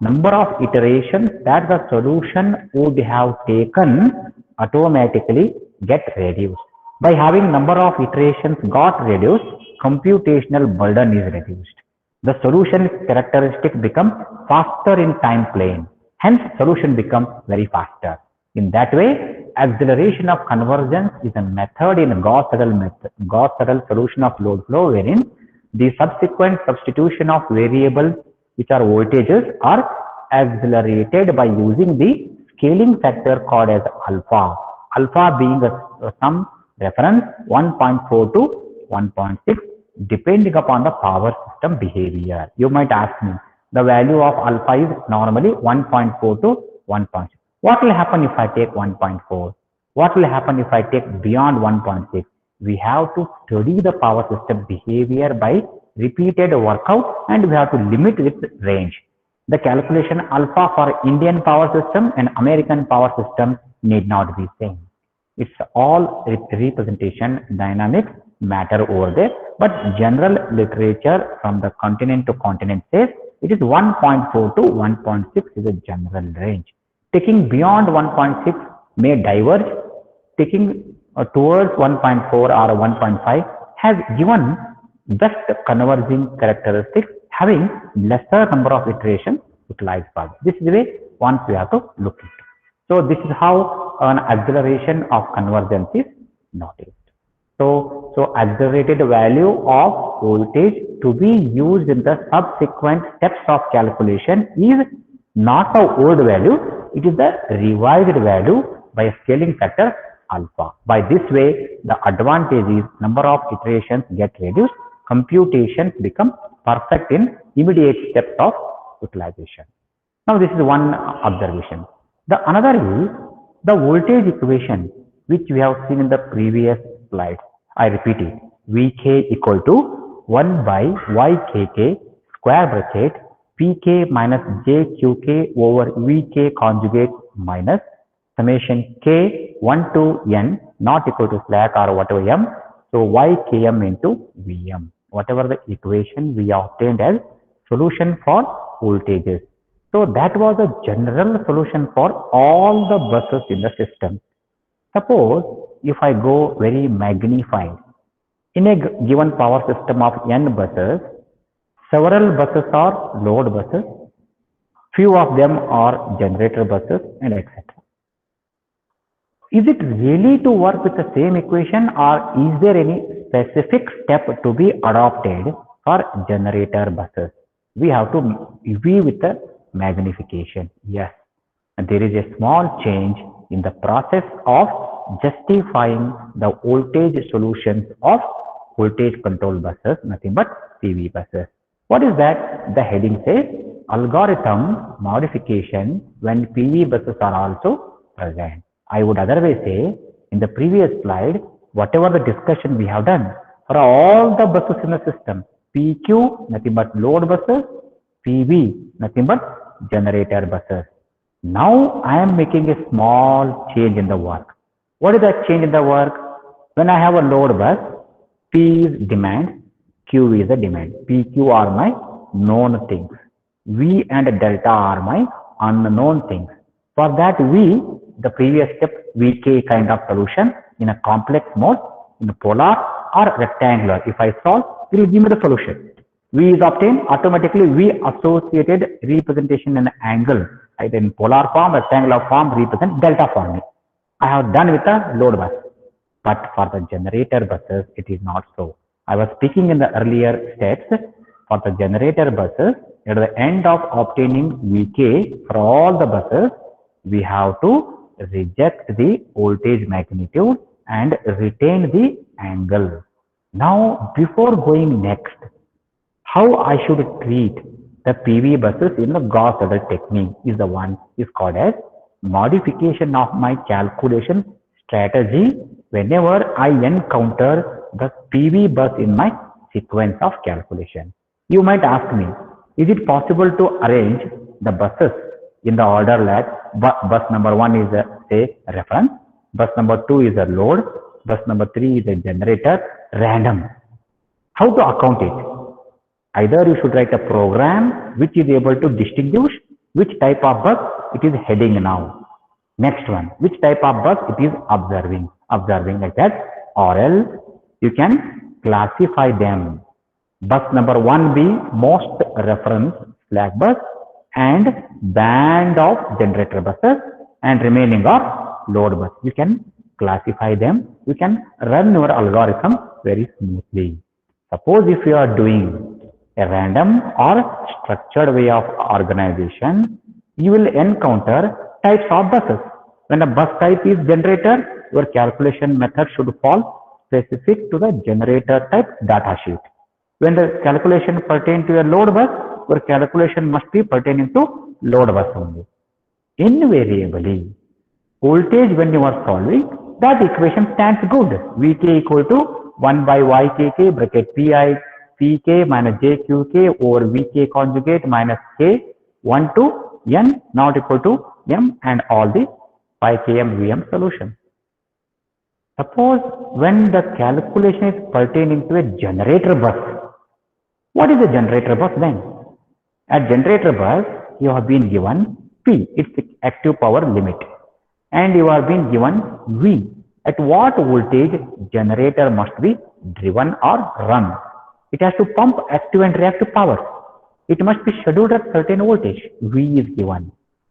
number of iterations that the solution would have taken automatically get reduced. By having number of iterations got reduced, computational burden is reduced. The solution characteristic become faster in time plane. Hence, solution becomes very faster. In that way, acceleration of convergence is a method in Gauss-Seidel solution of load flow, wherein the subsequent substitution of variables which are voltages are accelerated by using the scaling factor called as alpha. Alpha being some reference 1.4 to 1.6 depending upon the power system behavior. You might ask me, the value of alpha is normally 1.4 to 1.6. What will happen if I take 1.4? What will happen if I take beyond 1.6? We have to study the power system behavior by repeated workout, and we have to limit its range. The calculation alpha for Indian power system and American power system need not be same. It's all representation dynamics matter over there, but general literature from the continent to continent says it is 1.4 to 1.6 is a general range. Taking beyond 1.6 may diverge. Taking towards 1.4 or 1.5 has given best converging characteristics having lesser number of iterations utilized for this. This is the way once we have to look into. So this is how an acceleration of convergence is noticed. So accelerated value of voltage to be used in the subsequent steps of calculation is not the old value, it is the revised value by a scaling factor alpha. By this way, the advantage is number of iterations get reduced, computations become perfect in immediate steps of utilization. Now this is one observation. The another is the voltage equation which we have seen in the previous slide. I repeat it. Vk equal to 1 by Ykk square bracket Pk minus Jqk over Vk conjugate minus summation k 1 to n not equal to slack or whatever m. So Ykm into Vm. Whatever the equation we obtained as solution for voltages. So that was a general solution for all the buses in the system. Suppose if I go very magnified, in a given power system of n buses, several buses are load buses, few of them are generator buses and etc. Is it really to work with the same equation or is there any specific step to be adopted for generator buses? We have to view with the magnification. Yes, and there is a small change in the process of justifying the voltage solutions of voltage control buses, nothing but PV buses. What is that? The heading says algorithm modification when PV buses are also present. I would otherwise say in the previous slide, whatever the discussion we have done for all the buses in the system, PQ nothing but load buses, PV nothing but generator buses. Now I am making a small change in the work. What is that change in the work? When I have a load bus, P is demand, Q is the demand. PQ are my known things. V and delta are my unknown things. For that V, the previous step Vk kind of solution in a complex mode, in a polar or rectangular. If I solve, it will give me the solution. V is obtained, automatically V associated representation in angle, either in polar form, rectangular form, represent delta for me. I have done with a load bus. But for the generator buses, it is not so. I was speaking in the earlier steps, for the generator buses, at the end of obtaining Vk for all the buses, we have to reject the voltage magnitude and retain the angle. Now, before going next, how I should treat the PV buses in the Gauss-Seidel technique is the one is called as modification of my calculation strategy whenever I encounter the PV bus in my sequence of calculation. You might ask me, is it possible to arrange the buses in the order that bus number 1 is a say reference, bus number 2 is a load, bus number 3 is a generator, random? How to account it? Either you should write a program which is able to distinguish which type of bus it is heading now. Next one, which type of bus it is observing like that, or else you can classify them. Bus number 1B most reference slack bus and band of generator buses and remaining are load bus. You can classify them. You can run your algorithm very smoothly. Suppose if you are doing a random or structured way of organization, you will encounter types of buses. When a bus type is generator, your calculation method should fall specific to the generator type data sheet. When the calculation pertain to a load bus, your calculation must be pertaining to load bus only. Invariably, voltage when you are solving, that equation stands good. Vk equal to 1 by Ykk bracket Pi Pk minus Jqk over Vk conjugate minus K 1 to n not equal to m and all the 5 km Vm solution. Suppose when the calculation is pertaining to a generator bus, what is a generator bus then? At generator bus, you have been given P, its active power limit, and you have been given V, at what voltage generator must be driven or run. It has to pump active and reactive power. It must be scheduled at certain voltage. V is given.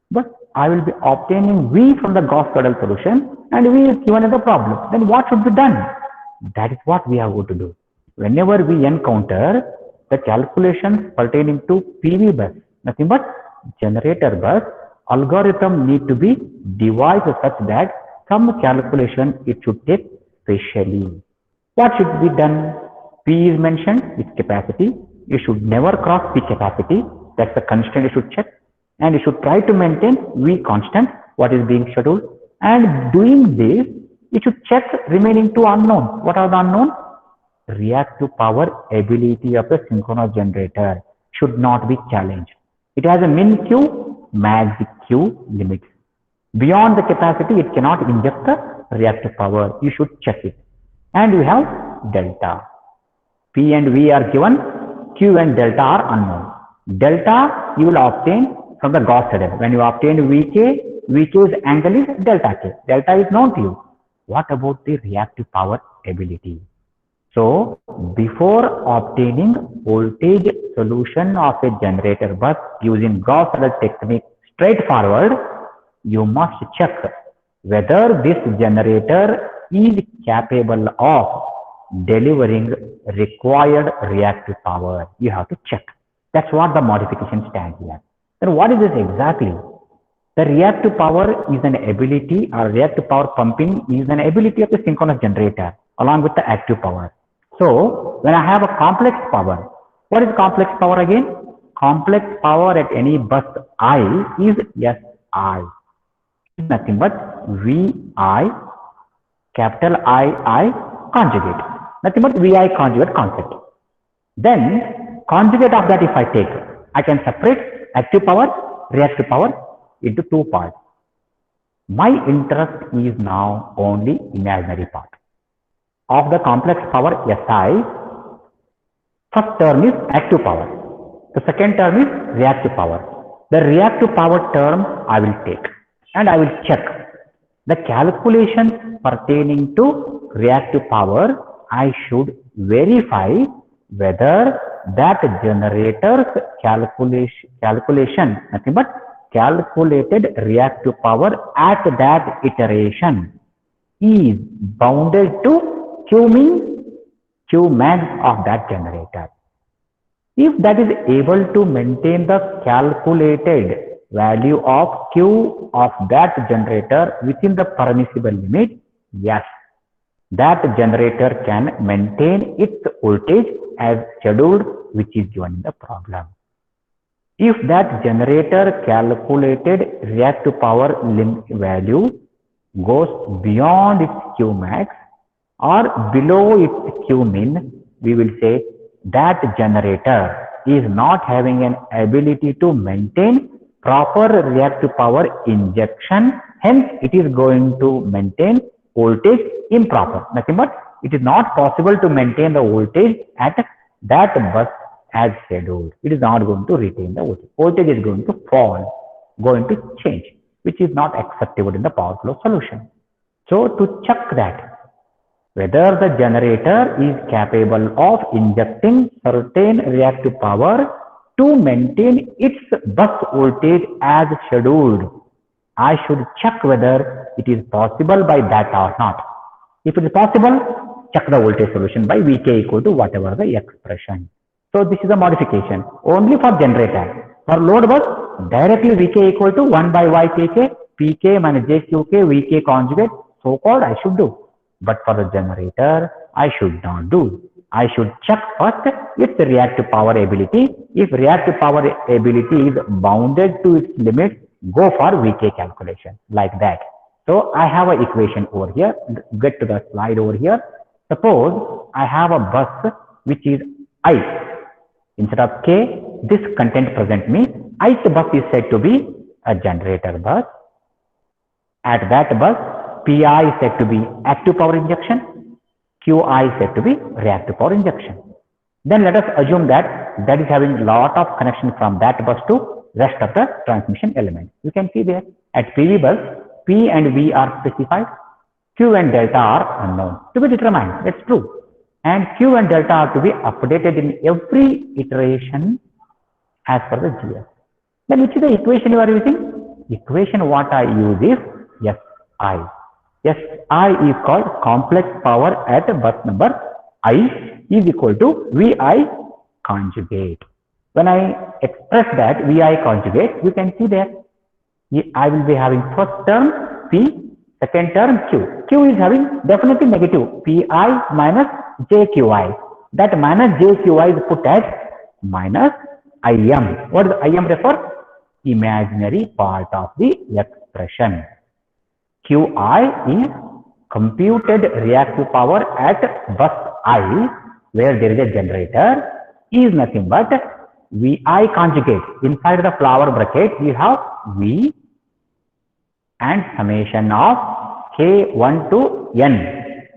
But I will be obtaining V from the Gauss-Seidel solution and V is given as a problem. Then what should be done? That is what we are going to do. Whenever we encounter the calculations pertaining to PV bus, nothing but generator bus, algorithm need to be devised such that some calculation it should take specially. What should be done? P is mentioned, its capacity. You should never cross P capacity. That's the constraint you should check. And you should try to maintain V constant, what is being scheduled. And doing this, you should check remaining two unknowns. What are the unknowns? Reactive power ability of the synchronous generator should not be challenged. It has a min Q, max Q limits. Beyond the capacity, it cannot inject the reactive power. You should check it. And you have delta. P and V are given. Q and delta are unknown. Delta you will obtain from the Gauss-Seidel. When you obtain Vk's angle is delta K. Delta is known to you. What about the reactive power ability? So, before obtaining voltage solution of a generator bus using Gauss-Seidel technique straightforward, you must check whether this generator is capable of delivering required reactive power. You have to check. That's what the modification stands here. Then what is this exactly? The reactive power is an ability, or reactive power pumping is an ability of the synchronous generator along with the active power. So when I have a complex power, what is complex power again? Complex power at any bus I is SI. It's nothing but VI, capital I conjugate. Nothing but VI conjugate concept. Then conjugate of that if I take, I can separate active power, reactive power into two parts. My interest is now only imaginary part. Of the complex power SI, first term is active power. The second term is reactive power. The reactive power term I will take and I will check the calculations pertaining to reactive power. I should verify whether that generator's calculation, nothing but calculated reactive power at that iteration is bounded to Q min, Q max of that generator. If that is able to maintain the calculated value of Q of that generator within the permissible limit, yes, that generator can maintain its voltage as scheduled, which is given in the problem. If that generator calculated reactive power value goes beyond its Q max or below its Q min, we will say that generator is not having an ability to maintain proper reactive power injection. Hence, it is going to maintain voltage improper. Nothing but it is not possible to maintain the voltage at that bus as scheduled. It is not going to retain the voltage. Voltage is going to fall, going to change, which is not acceptable in the power flow solution. So, to check that whether the generator is capable of injecting certain reactive power to maintain its bus voltage as scheduled, I should check whether it is possible by that or not. If it is possible, check the voltage solution by Vk equal to whatever the expression. So this is a modification only for generator. For load bus, directly Vk equal to 1 by Ykk, Pk minus Jqk, Vk conjugate, so called I should do. But for the generator, I should not do. I should check first its reactive power ability. If reactive power ability is bounded to its limit, go for Vk calculation like that. So I have an equation over here. Get to the slide over here. Suppose I have a bus which is I. Instead of K, this content present me ith bus is said to be a generator bus. At that bus, Pi is said to be active power injection, Qi is said to be reactive power injection. Then let us assume that is having lot of connection from that bus to rest of the transmission elements. You can see there at PV bus, P and V are specified, Q and delta are unknown, to be determined. That's true. And Q and delta are to be updated in every iteration as per the GS. Then which is the equation you are using? Equation what I use is SI. SI is called complex power at bus number I is equal to VI conjugate. When I express that VI conjugate, you can see that I will be having first term P, second term Q. Q is having definitely negative, Pi minus JQI. That minus JQI is put as minus IM. What does IM refer? Imaginary part of the expression. Qi is computed reactive power at bus I, where there is a generator, is nothing but VI conjugate. Inside the flower bracket, we have V and summation of K1 to N,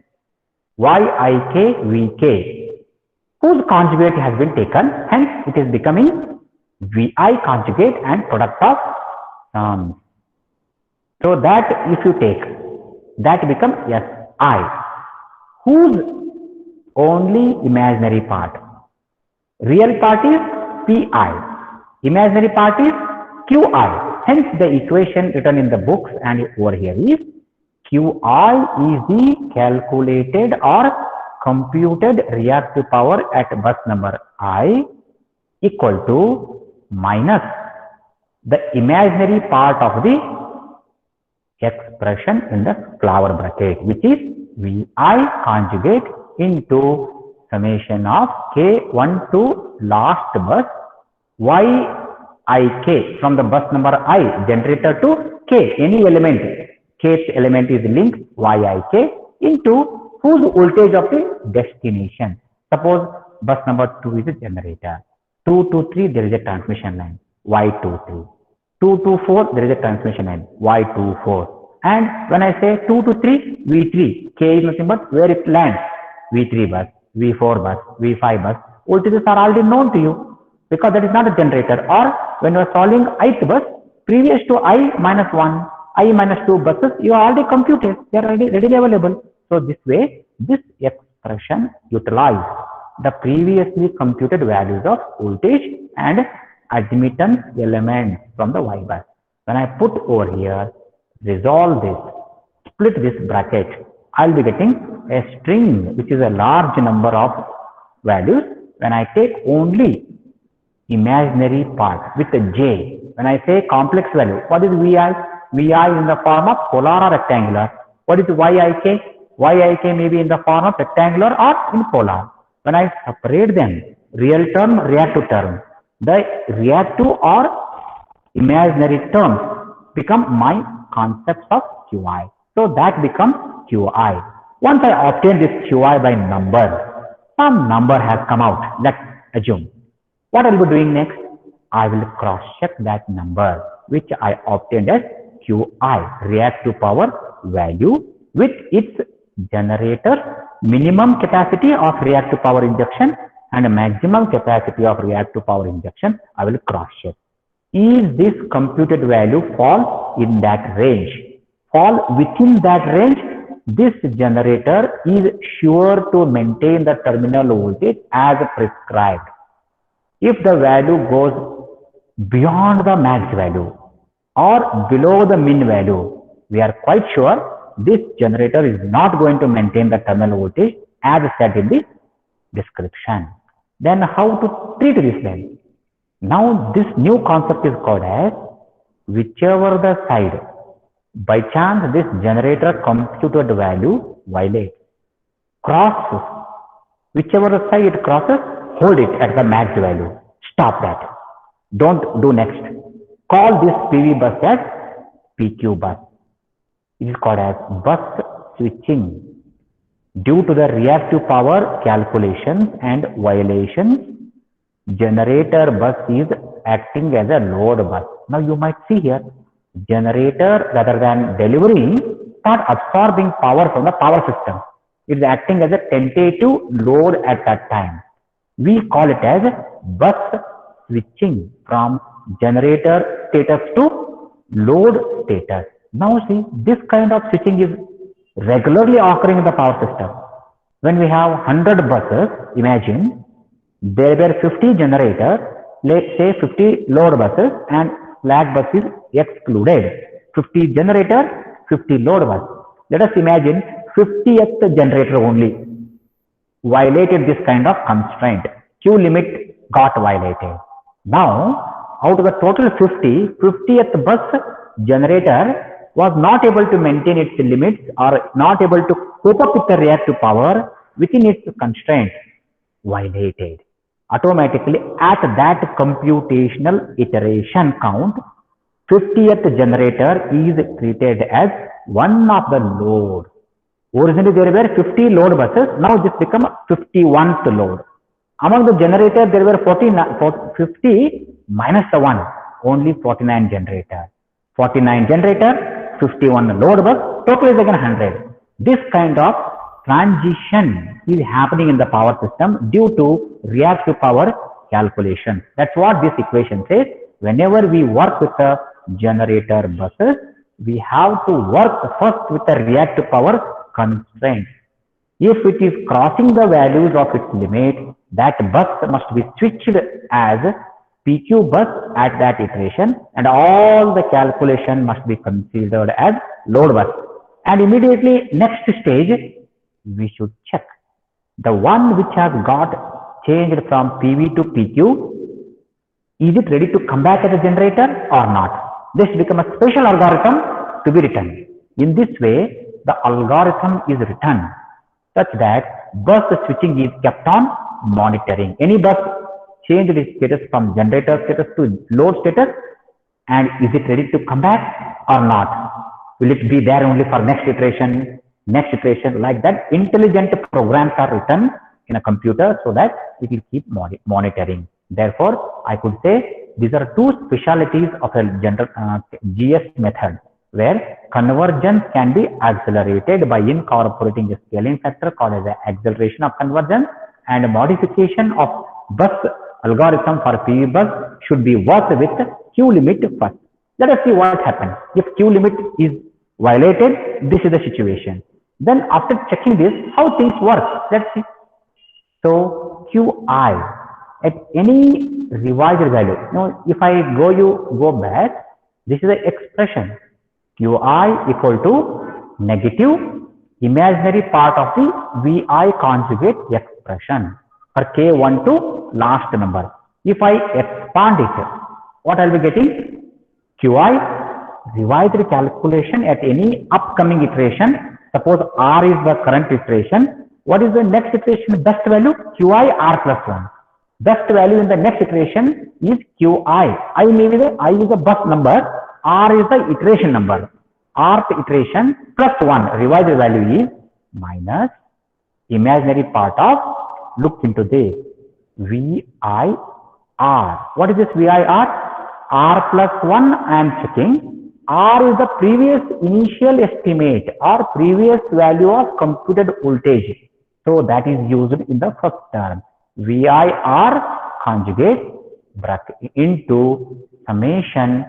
Yik Vk, whose conjugate has been taken, hence it is becoming VI conjugate and product of sums. So that if you take, that becomes Si, whose only imaginary part. Real part is Pi, imaginary part is Qi. Hence the equation written in the books and over here is Qi is the calculated or computed reactive power at bus number I equal to minus the imaginary part of the expression in the flower bracket, which is VI conjugate into summation of K1 to last bus Yik from the bus number I, generator to K, any element, Kth element is linked Yik into whose voltage of the destination. Suppose bus number 2 is a generator, 2 to 3 there is a transmission line Y23, 2 to 4 there is a transmission line Y24, and when I say 2 to 3 V3, K is nothing but where it lands, V3 bus, V4 bus, V5 bus, voltages are already known to you because that is not a generator. Or when you are solving ith bus, previous to I minus 1, I minus 2 buses, you are already computed, they are already readily available. So this way, this expression utilizes the previously computed values of voltage and admittance elements from the Y bus. When I put over here, resolve this, split this bracket, I will be getting a string which is a large number of values. When I take only imaginary part with a J, when I say complex value, what is VI? VI is in the form of polar or rectangular. What is Yik? Yik may be in the form of rectangular or in polar. When I separate them, real term, reactive term, the reactive or imaginary terms become my concepts of Qi. So that becomes Qi. Once I obtain this Qi by number, some number has come out, let's assume. What I will be doing next? I will cross check that number which I obtained as Qi, reactive power value, with its generator minimum capacity of reactive power injection and a maximum capacity of reactive power injection. I will cross check. Is this computed value fall in that range? Fall within that range, this generator is sure to maintain the terminal voltage as prescribed. If the value goes beyond the max value or below the min value, we are quite sure this generator is not going to maintain the terminal voltage as said in the description. Then how to treat this then? Now this new concept is called as whichever the side by chance this generator computed value violates, crosses, whichever the side it crosses, hold it at the max value. Stop that. Don't do next. Call this PV bus as PQ bus. It is called as bus switching. Due to the reactive power calculations and violations, generator bus is acting as a load bus. Now you might see here, generator rather than delivering start absorbing power from the power system. It is acting as a tentative load at that time. We call it as bus switching from generator status to load status. Now see, this kind of switching is regularly occurring in the power system. When we have 100 buses, imagine there were 50 generators, let's say 50 load buses and slack bus is excluded. 50 generator, 50 load bus. Let us imagine 50th generator only violated this kind of constraint. Q limit got violated. Now, out of the total 50, 50th bus generator was not able to maintain its limits or not able to cope up with the reactive power within its constraint, violated. Automatically at that computational iteration count, 50th generator is treated as one of the load. Originally there were 50 load buses, now this become 51st load. Among the generators there were 50 minus the 1, only 49 generator. 49 generator, 51 load bus, total is again 100. This kind of transition is happening in the power system due to reactive power calculation. That's what this equation says. Whenever we work with the generator buses, we have to work first with the reactive power constraint. If it is crossing the values of its limit, that bus must be switched as PQ bus at that iteration, and all the calculation must be considered as load bus. And immediately next stage, we should check the one which has got changed from PV to PQ. Is it ready to come back as a generator or not? This becomes a special algorithm to be written. In this way, the algorithm is written such that bus switching is kept on monitoring. Any bus changed its status from generator status to load status, and is it ready to come back or not? Will it be there only for next iteration, like that? Intelligent programs are written in a computer so that it will keep monitoring. Therefore, I could say these are two specialities of a GS method, where convergence can be accelerated by incorporating a scaling factor called as the acceleration of convergence, and modification of bus algorithm for PV bus should be worked with Q limit first. Let us see what happens. If Q limit is violated, this is the situation. Then after checking this, how things work, let's see. So Qi at any revised value. Now, if I go back, this is the expression. Qi equal to negative imaginary part of the Vi conjugate expression for K1 to last number. If I expand it, what I'll be getting? Qi revised calculation at any upcoming iteration. Suppose R is the current iteration. What is the next iteration best value? Qi R plus 1. Best value in the next iteration is Qi. I is a bus number, R is the iteration number. Rth iteration plus 1 revised value is minus imaginary part of, look into this, VIR. What is this VIR? R plus 1 I am checking. R is the previous initial estimate or previous value of computed voltage. So that is used in the first term. VIR conjugate bracket into summation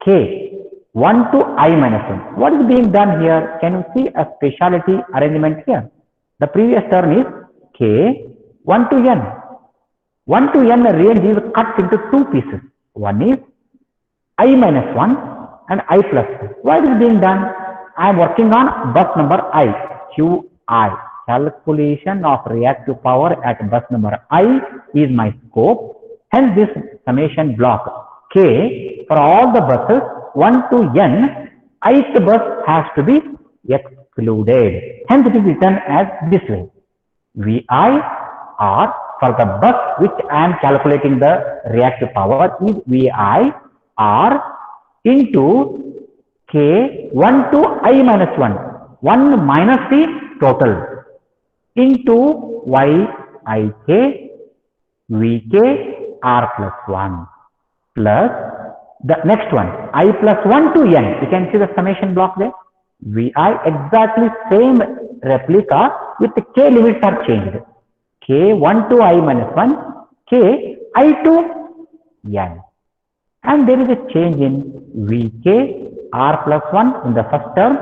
K 1 to I minus 1. What is being done here? Can you see a specialty arrangement here? The previous term is K 1 to N. 1 to N range is cut into two pieces. One is I minus 1 and I plus 1. What is being done? I am working on bus number I, Qi. Calculation of reactive power at bus number I is my scope. Hence this summation block K for all the buses 1 to N, ith bus has to be excluded. Hence it is written as this way. VIR for the bus which I am calculating the reactive power is VIR into K 1 to I minus 1. 1 minus the total into YIK VK R plus 1. plus the next one I plus 1 to n. You can see the summation block there. Vi exactly same replica with k limits are changed. K 1 to I minus 1, k I to n. And there is a change in Vk r plus 1 in the first term,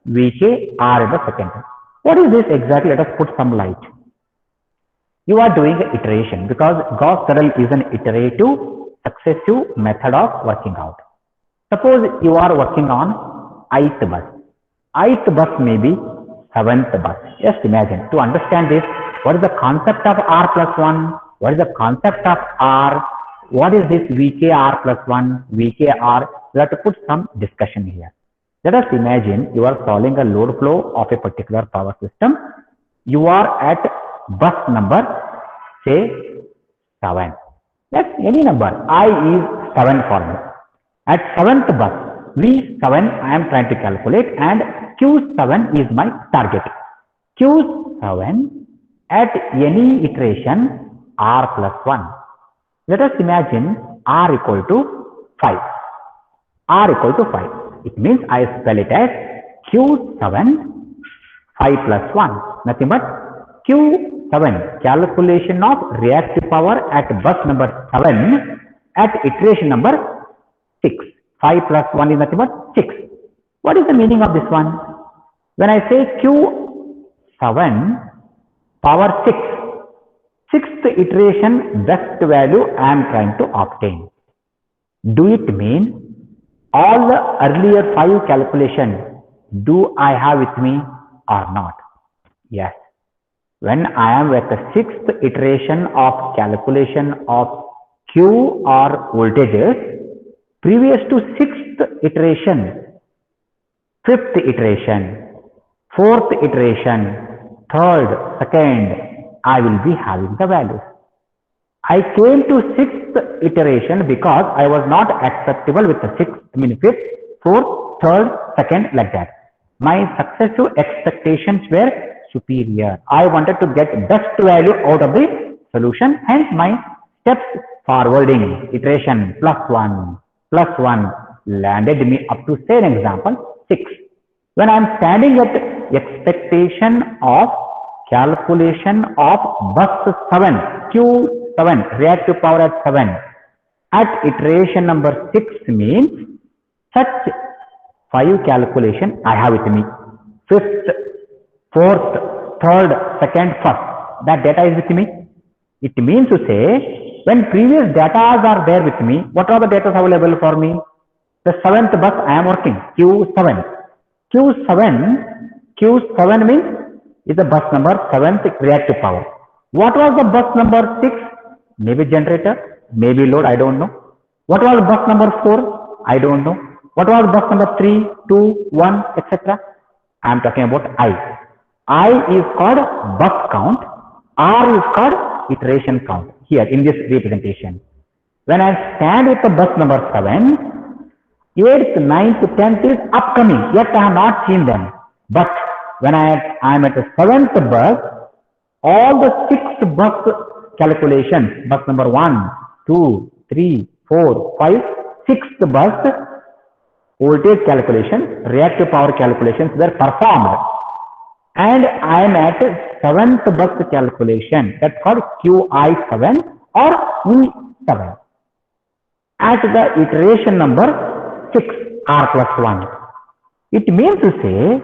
Vk r in the second term. What is this exactly? Let us put some light. You are doing an iteration because Gauss seidel is an iterative successive method of working out. Suppose you are working on ith bus. Ith bus may be 7th bus. Just imagine. To understand this, what is the concept of r plus 1? What is the concept of r? What is this VKR plus 1, VKR? We have to put some discussion here. Let us imagine you are solving a load flow of a particular power system. You are at bus number, say 7. That's any number. I is 7 for me. At 7th bus, V7 I am trying to calculate and Q7 is my target. Q7 at any iteration R plus 1. Let us imagine R equal to 5. R equal to 5. It means I spell it as Q7 5 plus 1. Nothing but Q7 calculation of reactive power at bus number 7 at iteration number 6. 5 plus 1 is nothing but 6. What is the meaning of this one? When I say Q7 power 6, sixth iteration best value I am trying to obtain. Do it mean all the earlier 5 calculations do I have with me or not? Yes. When I am at the 6th iteration of calculation of Q or voltages, previous to 6th iteration, 5th iteration, 4th iteration, 3rd, 2nd, I will be having the values. I came to 6th iteration because I was not acceptable with the 5th, 4th, 3rd, 2nd, like that. My successive expectations were superior. I wanted to get best value out of the solution, hence my steps forwarding iteration plus 1 landed me up to, say an example, 6. When I am standing at expectation of calculation of bus 7, Q7, reactive power at 7, at iteration number 6 means such 5 calculation I have with me. 5th, 4th, 3rd, 2nd, 1st. That data is with me. It means to say, when previous data are there with me, what are the data available for me? The 7th bus I am working, Q7. Q7 means is the bus number 7th reactive power. What was the bus number 6? Maybe generator, maybe load, I don't know. What was bus number 4? I don't know. What was bus number 3, 2, 1, etc.? I am talking about I. I is called bus count. R is called iteration count here in this representation. When I stand with the bus number 7, 8th, 9th, 10th is upcoming, yet I have not seen them. But when I am at the 7th bus, all the 6 bus calculations, bus number 1, 2, 3, 4, 5, 6th bus voltage calculations, reactive power calculations were performed. And I am at 7th bus calculation, that's called QI7 or V7. At the iteration number 6, R plus 1. It means to say,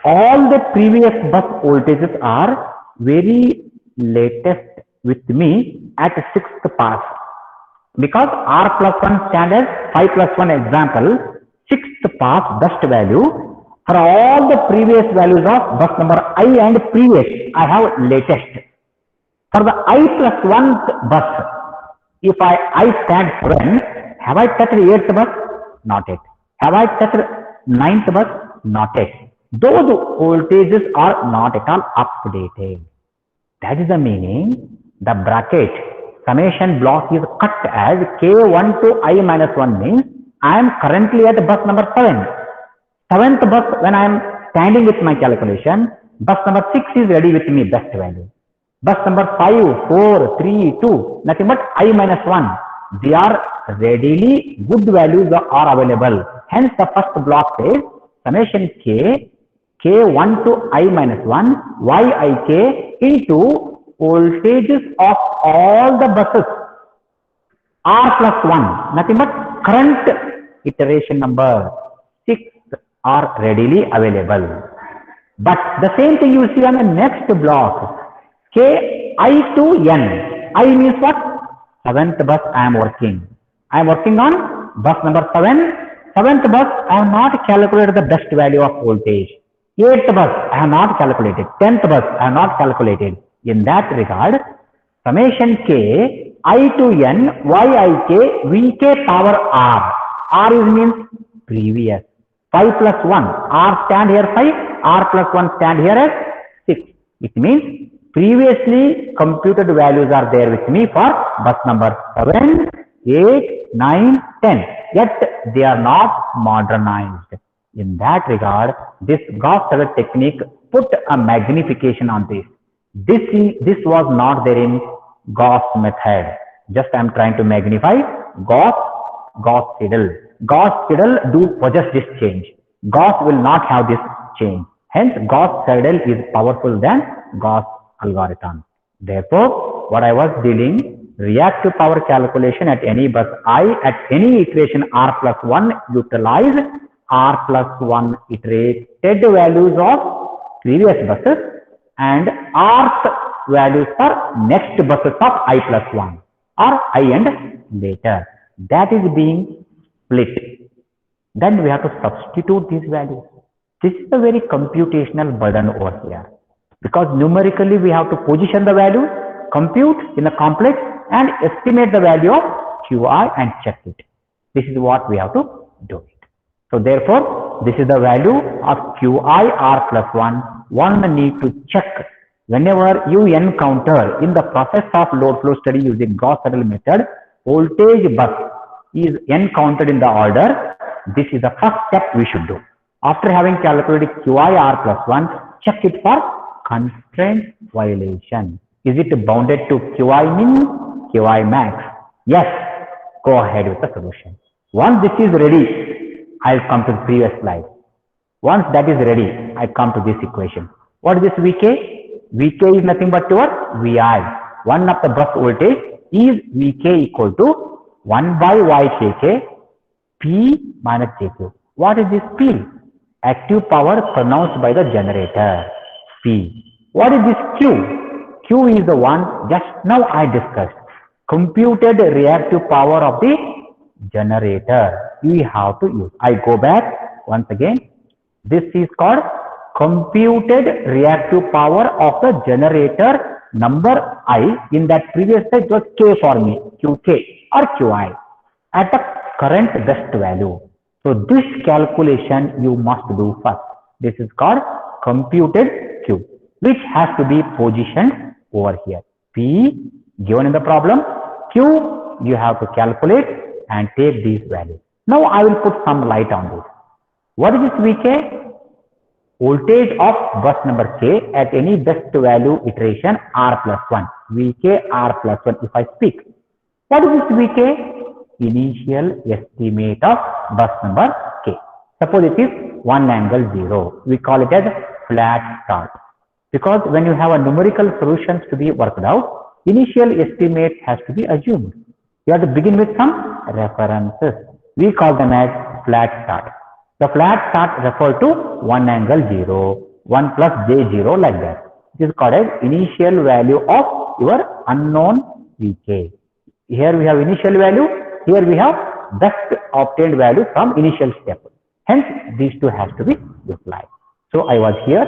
all the previous bus voltages are very latest with me at 6th pass. Because R plus 1 stands as 5 plus 1 example, 6th pass best value. For all the previous values of bus number I and previous, I have latest. For the I plus 1th bus, if I stand 7, have I touched 8th bus? Not yet. Have I touched 9th bus? Not yet. Those voltages are not at all updated. That is the meaning. The bracket summation block is cut as K1 to I minus 1 means I am currently at bus number 7. 7th bus, when I am standing with my calculation, bus number 6 is ready with me best value. Bus number 5, 4, 3, 2, nothing but I minus 1. They are readily good values are available. Hence, the first block says summation k, k1 to I minus 1, yik into voltages of all the buses R plus 1, nothing but current iteration number 6 are readily available. But the same thing you will see on the next block. K I to N. I means what? 7th bus I am working. I am working on bus number 7. 7th bus I have not calculated the best value of voltage. 8th bus I have not calculated. 10th bus I have not calculated. In that regard, summation K I to N yik vk power R. R is means previous. 5 plus 1. R stand here 5. R plus 1 stand here as 6. It means previously computed values are there with me for bus number 7, 8, 9, 10. Yet they are not modernized. In that regard, this Gauss-Seidel technique put a magnification on this. This was not there in Gauss method. Just I am trying to magnify Gauss-Seidel. Gauss-Seidel do possess this change. Gauss will not have this change. Hence, Gauss-Seidel is powerful than Gauss algorithm. Therefore, what I was dealing, reactive power calculation at any bus I at any iteration R plus 1 utilize R plus 1 iterated values of previous buses and Rth values for next buses of I plus 1 or I and later. That is being split. Then we have to substitute these values. This is a very computational burden over here. Because numerically we have to position the value, compute in the complex and estimate the value of Qi and check it. This is what we have to do it. So therefore, this is the value of Qi R plus 1. One need to check whenever you encounter in the process of load flow study using Gauss-Seidel method, voltage bus is encountered in the order. This is the first step we should do. After having calculated Qi R plus 1, check it for constraint violation. Is it bounded to Qi min, Qi max? Yes. Go ahead with the solution. Once this is ready, I'll come to the previous slide. Once that is ready, I come to this equation. What is this Vk? Vk is nothing but your Vi. One of the bus voltage is Vk equal to 1 by Ykk P minus Jk. What is this P? Active power pronounced by the generator. P. What is this Q? Q is the one just now I discussed. Computed reactive power of the generator. We have to use. I go back once again. This is called computed reactive power of the generator number I. In that previous slide it was K for me. Qk or Qi at the current best value. So this calculation you must do first. This is called computed Q, which has to be positioned over here. P given in the problem, Q you have to calculate and take these values. Now I will put some light on this. What is this Vk? Voltage of bus number K at any best value iteration R plus 1. Vk R plus 1 if I speak. What is this Vk? Initial estimate of bus number K. Suppose it is 1 angle 0. We call it as flat start. Because when you have a numerical solutions to be worked out, initial estimate has to be assumed. You have to begin with some references. We call them as flat start. The flat start refer to 1 angle 0, 1 plus j0 like that. This is called as initial value of your unknown Vk. Here we have initial value. Here we have best obtained value from initial step. Hence, these two has to be utilized. So I was here.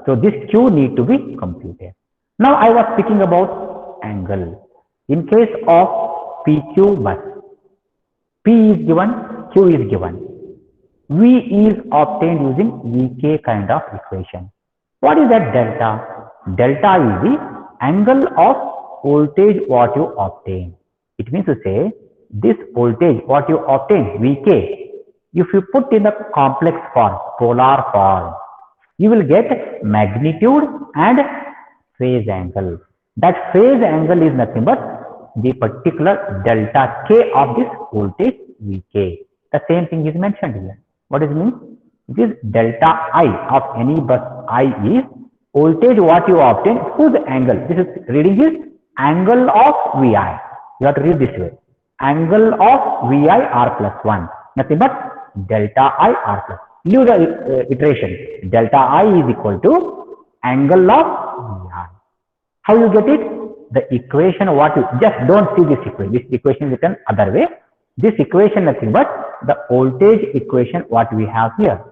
So this Q need to be computed. Now I was speaking about angle. In case of PQ bus, P is given, Q is given. V is obtained using Vk kind of equation. What is that delta? Delta is the angle of voltage what you obtain. It means to say this voltage what you obtain Vk, if you put in the complex form, polar form, you will get magnitude and phase angle. That phase angle is nothing but the particular delta K of this voltage Vk. The same thing is mentioned here. What does it mean? This delta I of any bus I is voltage what you obtain, whose angle. This is reading is angle of Vi. You have to read this way. Angle of Vi R plus 1. Nothing but delta I R plus. Leave the iteration. Delta I is equal to angle of Vi. How you get it? The equation what you just don't see this equation. This equation is written other way. This equation nothing but the voltage equation what we have here.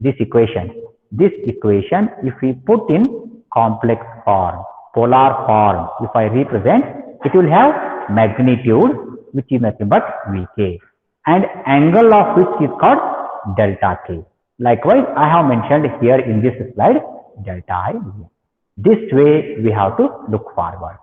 This equation if we put in complex form, polar form, if I represent, it will have magnitude which is nothing but Vk and angle of which is called delta K. Likewise, I have mentioned here in this slide delta I. This way we have to look forward.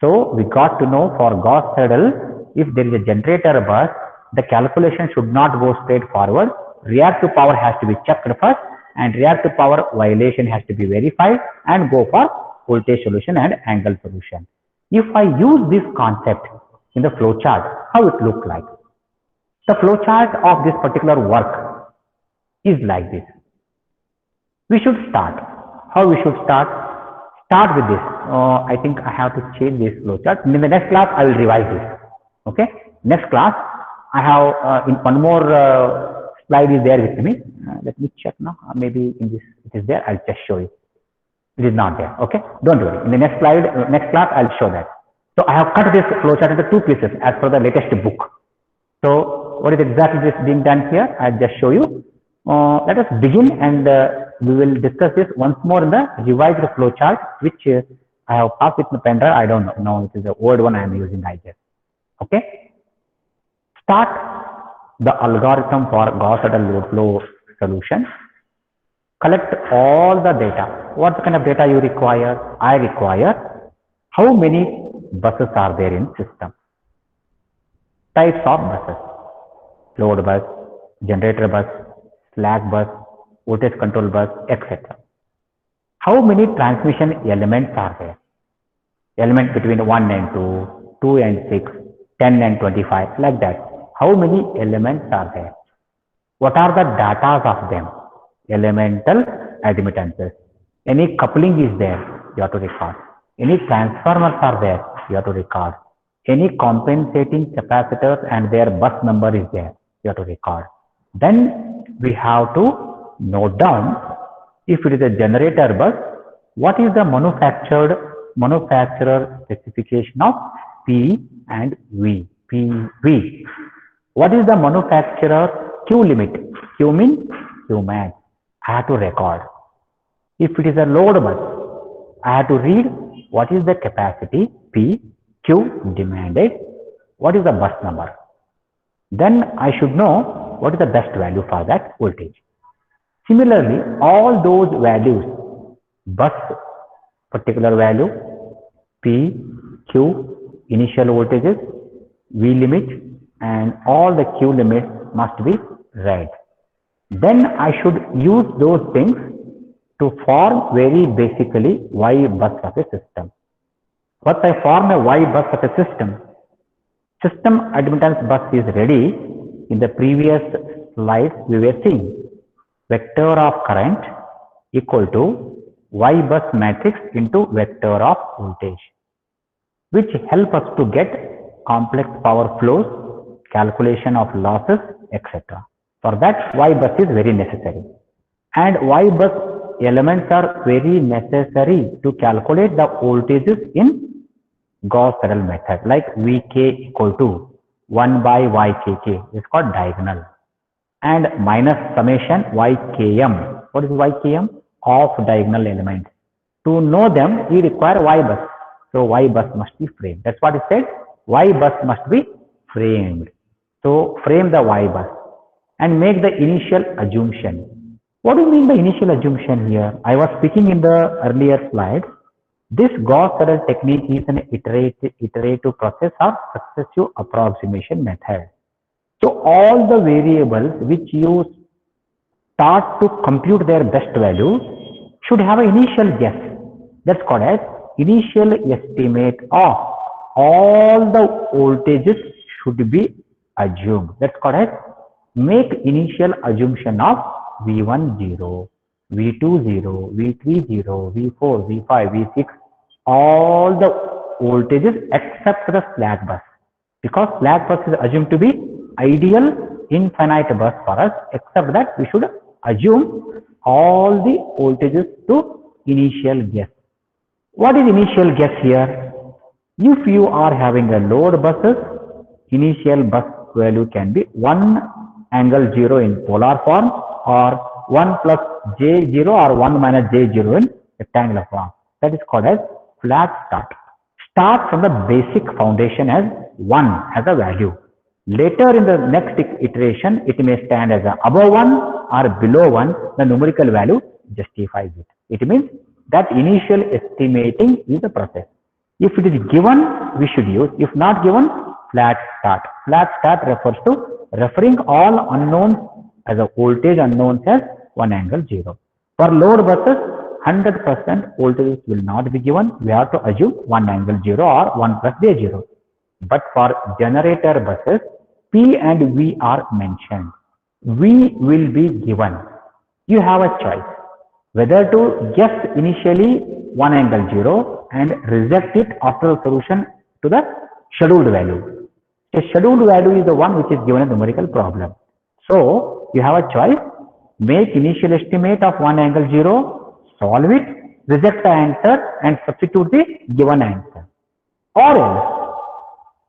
So we got to know for Gauss Seidel, if there is a generator bus, the calculation should not go straight forward. Reactive power has to be checked first, and reactive power violation has to be verified and go for voltage solution and angle solution. If I use this concept in the flow chart, how it look like? The flow chart of this particular work is like this. We should start. How we should start? Start with this. I think I have to change this flow chart. In the next class, I will revise this. Okay. Next class, I have in one more slide is there with me. Let me check now. Maybe in this it is there. I'll just show you. It is not there. Okay. Don't worry. In the next slide, next class, I'll show that. So I have cut this flow chart into two pieces as per the latest book. So what is exactly this being done here? I'll just show you. Let us begin and we will discuss this once more in the revised flow chart, which I have passed with the pen drive. I don't know. No, it is the old one I am using, I guess. Okay. Start the algorithm for Gauss-Seidel load flow solution. Collect all the data. What kind of data you require? I require how many buses are there in system. Types of buses. Load bus, generator bus, slack bus, voltage control bus, etc. How many transmission elements are there? Elements between 1 and 2, 2 and 6, 10 and 25, like that. How many elements are there? What are the data of them? Elemental admittances. Any coupling is there, you have to record. Any transformers are there, you have to record. Any compensating capacitors and their bus number is there, you have to record. Then we have to note down, if it is a generator bus, what is the manufacturer specification of P and V, PV. What is the manufacturer Q limit? Q means Q max. I have to record. If it is a load bus, I have to read what is the capacity P, Q demanded, what is the bus number. Then I should know what is the best value for that voltage. Similarly, all those values, bus particular value, P, Q, initial voltages, V limit, and all the Q limits must be read. Then I should use those things to form very basically Y bus of a system. Once I form a Y bus of a system, system admittance bus is ready. In the previous slides, we were seeing vector of current equal to Y bus matrix into vector of voltage, which help us to get complex power flows, calculation of losses, etc. For that, Y bus is very necessary. And Y bus elements are very necessary to calculate the voltages in Gauss-Seidel method, like Vk equal to 1 by Ykk is called diagonal, and minus summation Ykm. What is Ykm? Of diagonal elements. To know them, we require Y bus. So Y bus must be framed. That's what it said. Y bus must be framed. So frame the Y bus and make the initial assumption. What do you mean by initial assumption here? I was speaking in the earlier slide. This Gauss-Seidel technique is an iterative process of successive approximation method. So all the variables which you start to compute their best value should have an initial guess. That's called as initial estimate of all the voltages should be assumed. That's called as make initial assumption of V1 0, V2 0, V3 0, V4, V5, V6, all the voltages except the slack bus. Because slack bus is assumed to be ideal infinite bus for us, except that we should assume all the voltages to initial guess. What is initial guess here? If you are having a load buses, initial bus value can be 1 angle 0 in polar form, or 1 plus j0 or 1 minus j0 in rectangular form. That is called as flat start. Start from the basic foundation as 1 as a value. Later in the next iteration, it may stand as above 1 or below 1. The numerical value justifies it. It means that initial estimating is the process. If it is given, we should use. If not given, flat start. Flat start refers to referring all unknowns as a voltage unknowns as 1 angle 0. For load buses, 100% voltage will not be given. We have to assume 1 angle 0 or 1 plus j0. But for generator buses, P and V are mentioned. V will be given. You have a choice whether to guess initially 1 angle 0 and reject it after the solution to the scheduled value. A scheduled value is the one which is given a numerical problem. So you have a choice: make initial estimate of 1 angle 0, solve it, reject the answer and substitute the given answer. Or else,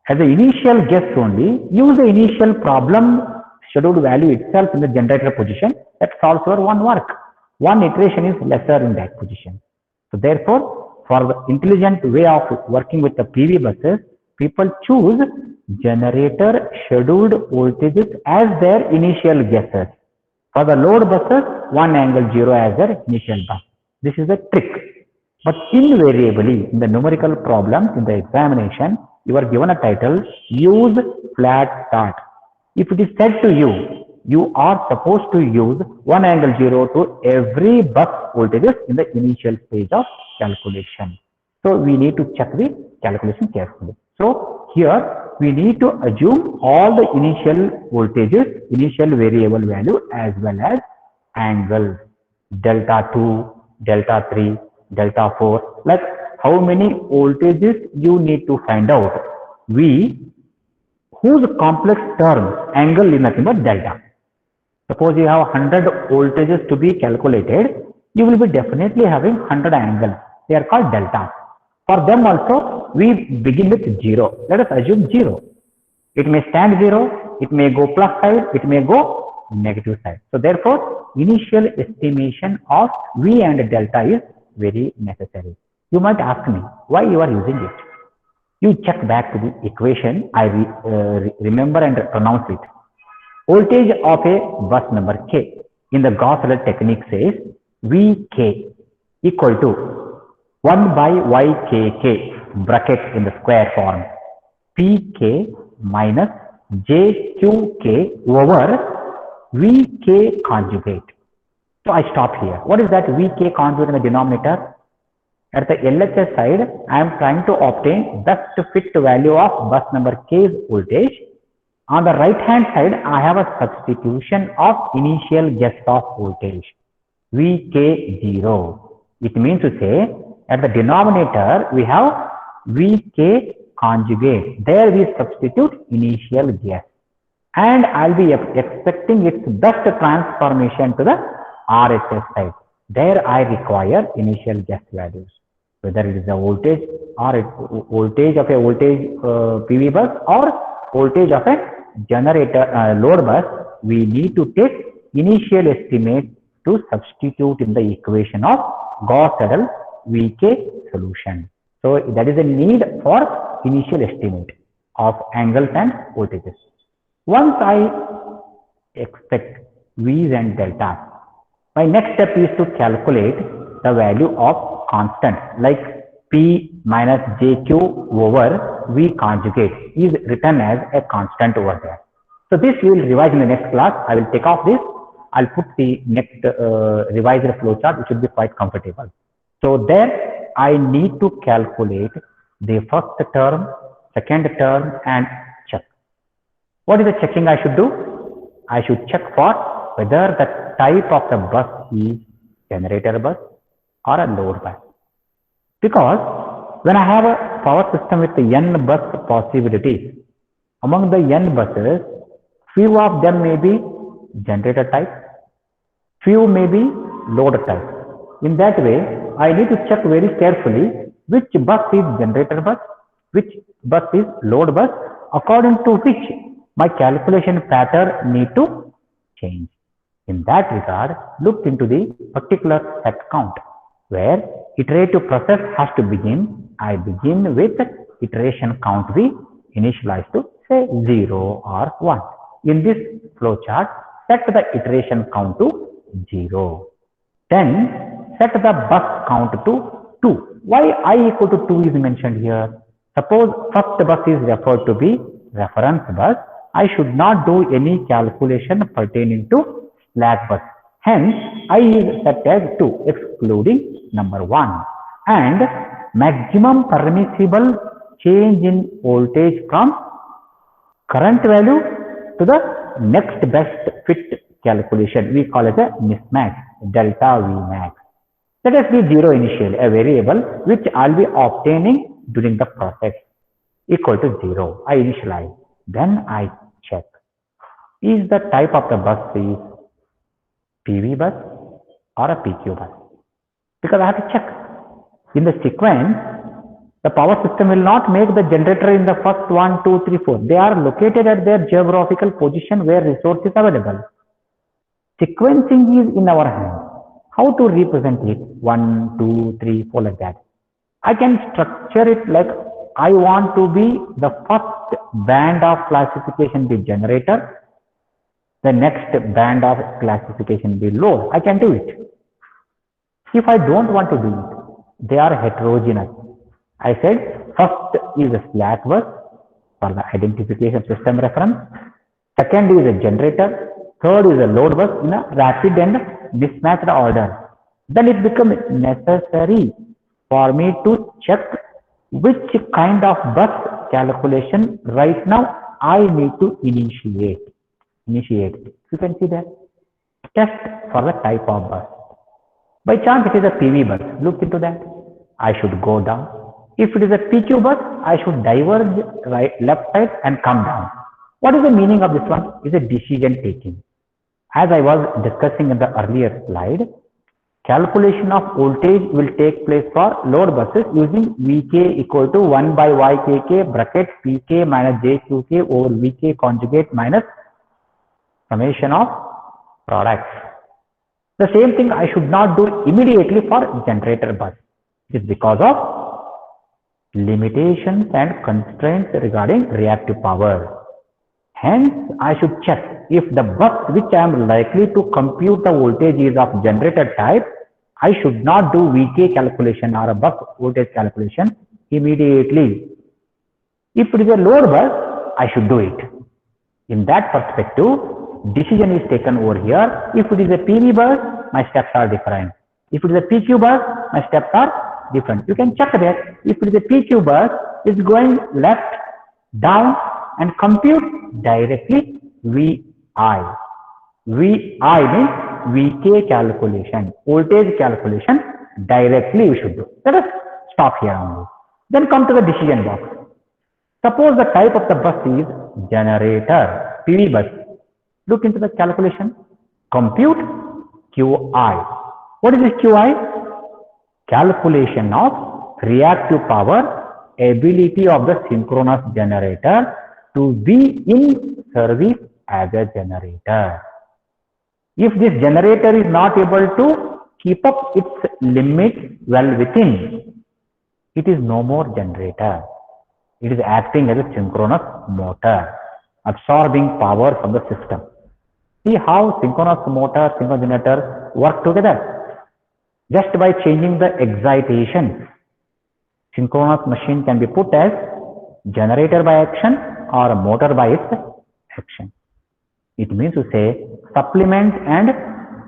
as the initial guess only, use the initial problem scheduled value itself in the generator position. That solves your one work. One iteration is lesser in that position. So therefore, for the intelligent way of working with the PV buses, people choose generator scheduled voltages as their initial guesses. For the load buses, 1 angle 0 as their initial bus. This is a trick. But invariably, in the numerical problems in the examination, you are given a title, use flat start. If it is said to you, you are supposed to use 1 angle 0 to every bus voltages in the initial stage of calculation. So we need to check the calculation carefully. So here we need to assume all the initial voltages, initial variable value as well as angles, delta 2, delta 3, delta 4, like how many voltages you need to find out. Whose complex term angle is nothing but delta. Suppose you have 100 voltages to be calculated, you will be definitely having 100 angles. They are called delta. For them also, we begin with 0. Let us assume 0. It may stand 0, it may go plus side, it may go negative side. So therefore, initial estimation of V and delta is very necessary. You might ask me, why you are using it? You check back to the equation, I remember and pronounce it. Voltage of a bus number K in the Gauss-Seidel technique says Vk equal to 1 by Ykk bracket in the square form Pk minus Jqk over Vk conjugate. So I stop here. What is that Vk conjugate in the denominator? At the LHS side, I am trying to obtain best fit value of bus number K's voltage. On the right hand side, I have a substitution of initial guess of voltage Vk0. It means to say at the denominator we have Vk conjugate. There we substitute initial guess, and I'll be expecting its best transformation to the RHS side. There I require initial guess values, whether it is a voltage or voltage of a voltage PV bus or voltage of a generator load bus. We need to take initial estimate to substitute in the equation of Gauss-Seidel Vk solution. So that is a need for initial estimate of angles and voltages. Once I expect V's and delta, my next step is to calculate the value of constant like P minus Jq over V conjugate is written as a constant over there. So this we will revise in the next class. I will take off this. I'll put the next revised flowchart, which should be quite comfortable. So there I need to calculate the first term, second term and check. What is the checking I should do? I should check for whether the type of the bus is generator bus or a load bus. Because when I have a power system with n bus possibilities, among the n buses, few of them may be generator type, few may be load type. In that way, I need to check very carefully which bus is generator bus, which bus is load bus, according to which my calculation pattern need to change. In that regard, look into the particular set count, where iterative process has to begin. I begin with iteration count we initialize to say 0 or 1. In this flowchart, set the iteration count to 0. Then set the bus count to 2. Why I equal to 2 is mentioned here? Suppose first bus is referred to be reference bus. I should not do any calculation pertaining to slack bus. Hence, I is set as 2, excluding number 1. And maximum permissible change in voltage from current value to the next best fit calculation. We call it a mismatch, delta V max. Let us be 0 initially, a variable which I'll be obtaining during the process, equal to 0. I initialize. Then I check. Is the type of the bus is PV bus or a PQ bus? Because I have to check. In the sequence, the power system will not make the generator in the first 1, 2, 3, 4. They are located at their geographical position where resource is available. Sequencing is in our hands. How to represent it? 1, 2, 3, 4 like that. I can structure it like I want to be the first band of classification be generator, the next band of classification be load. I can do it. If I don't want to do it, they are heterogeneous. I said first is a slack bus for the identification system reference. Second is a generator. Third is a load bus in a rapid and mismatched order. Then it becomes necessary for me to check which kind of bus calculation right now I need to initiate. You can see that. Test for the type of bus. By chance it is a PV bus. Look into that. I should go down. If it is a PQ bus, I should diverge left side and come down. What is the meaning of this one? Is a decision taking. As I was discussing in the earlier slide, calculation of voltage will take place for load buses using Vk equal to 1 by Ykk bracket Pk minus Jqk over Vk conjugate minus summation of products. The same thing I should not do immediately for generator bus. It is because of limitations and constraints regarding reactive power. Hence, I should check if the bus which I am likely to compute the voltage is of generator type. I should not do Vk calculation or a bus voltage calculation immediately. If it is a load bus, I should do it. In that perspective, decision is taken over here. If it is a PV bus, my steps are different. If it is a PQ bus, my steps are different. You can check that. If it is a PQ bus, it's going left, down, and compute directly Vi. Vi means Vk calculation, voltage calculation directly you should do. Let us stop here only. Then come to the decision box. Suppose the type of the bus is generator, PV bus. Look into the calculation. Compute Qi. What is this Qi? Calculation of reactive power ability of the synchronous generator to be in service as a generator. If this generator is not able to keep up its limit well within, it is no more generator. It is acting as a synchronous motor, absorbing power from the system. See how synchronous motor, synchronous generator work together. Just by changing the excitation, synchronous machine can be put as generator by action or a motor by its action. It means to say supplement and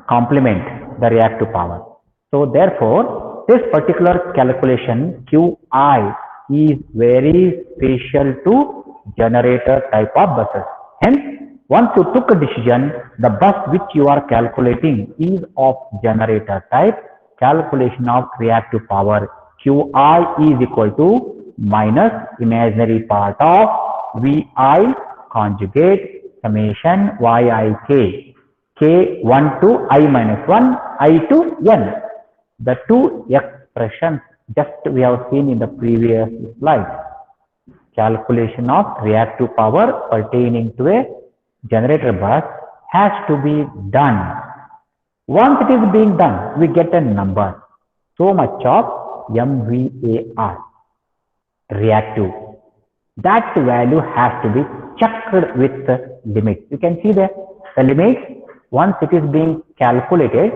complement the reactive power. So therefore, this particular calculation Qi is very special to generator type of buses. Hence, once you took a decision, the bus which you are calculating is of generator type. Calculation of reactive power Qi is equal to minus imaginary part of Vi conjugate summation Yik. K1 to I minus 1, I to N. The two expressions just we have seen in the previous slide. Calculation of reactive power pertaining to a generator bus has to be done. Once it is being done, we get a number. So much of MVAR, reactive. That value has to be checked with the limit. You can see the limit. Once it is being calculated,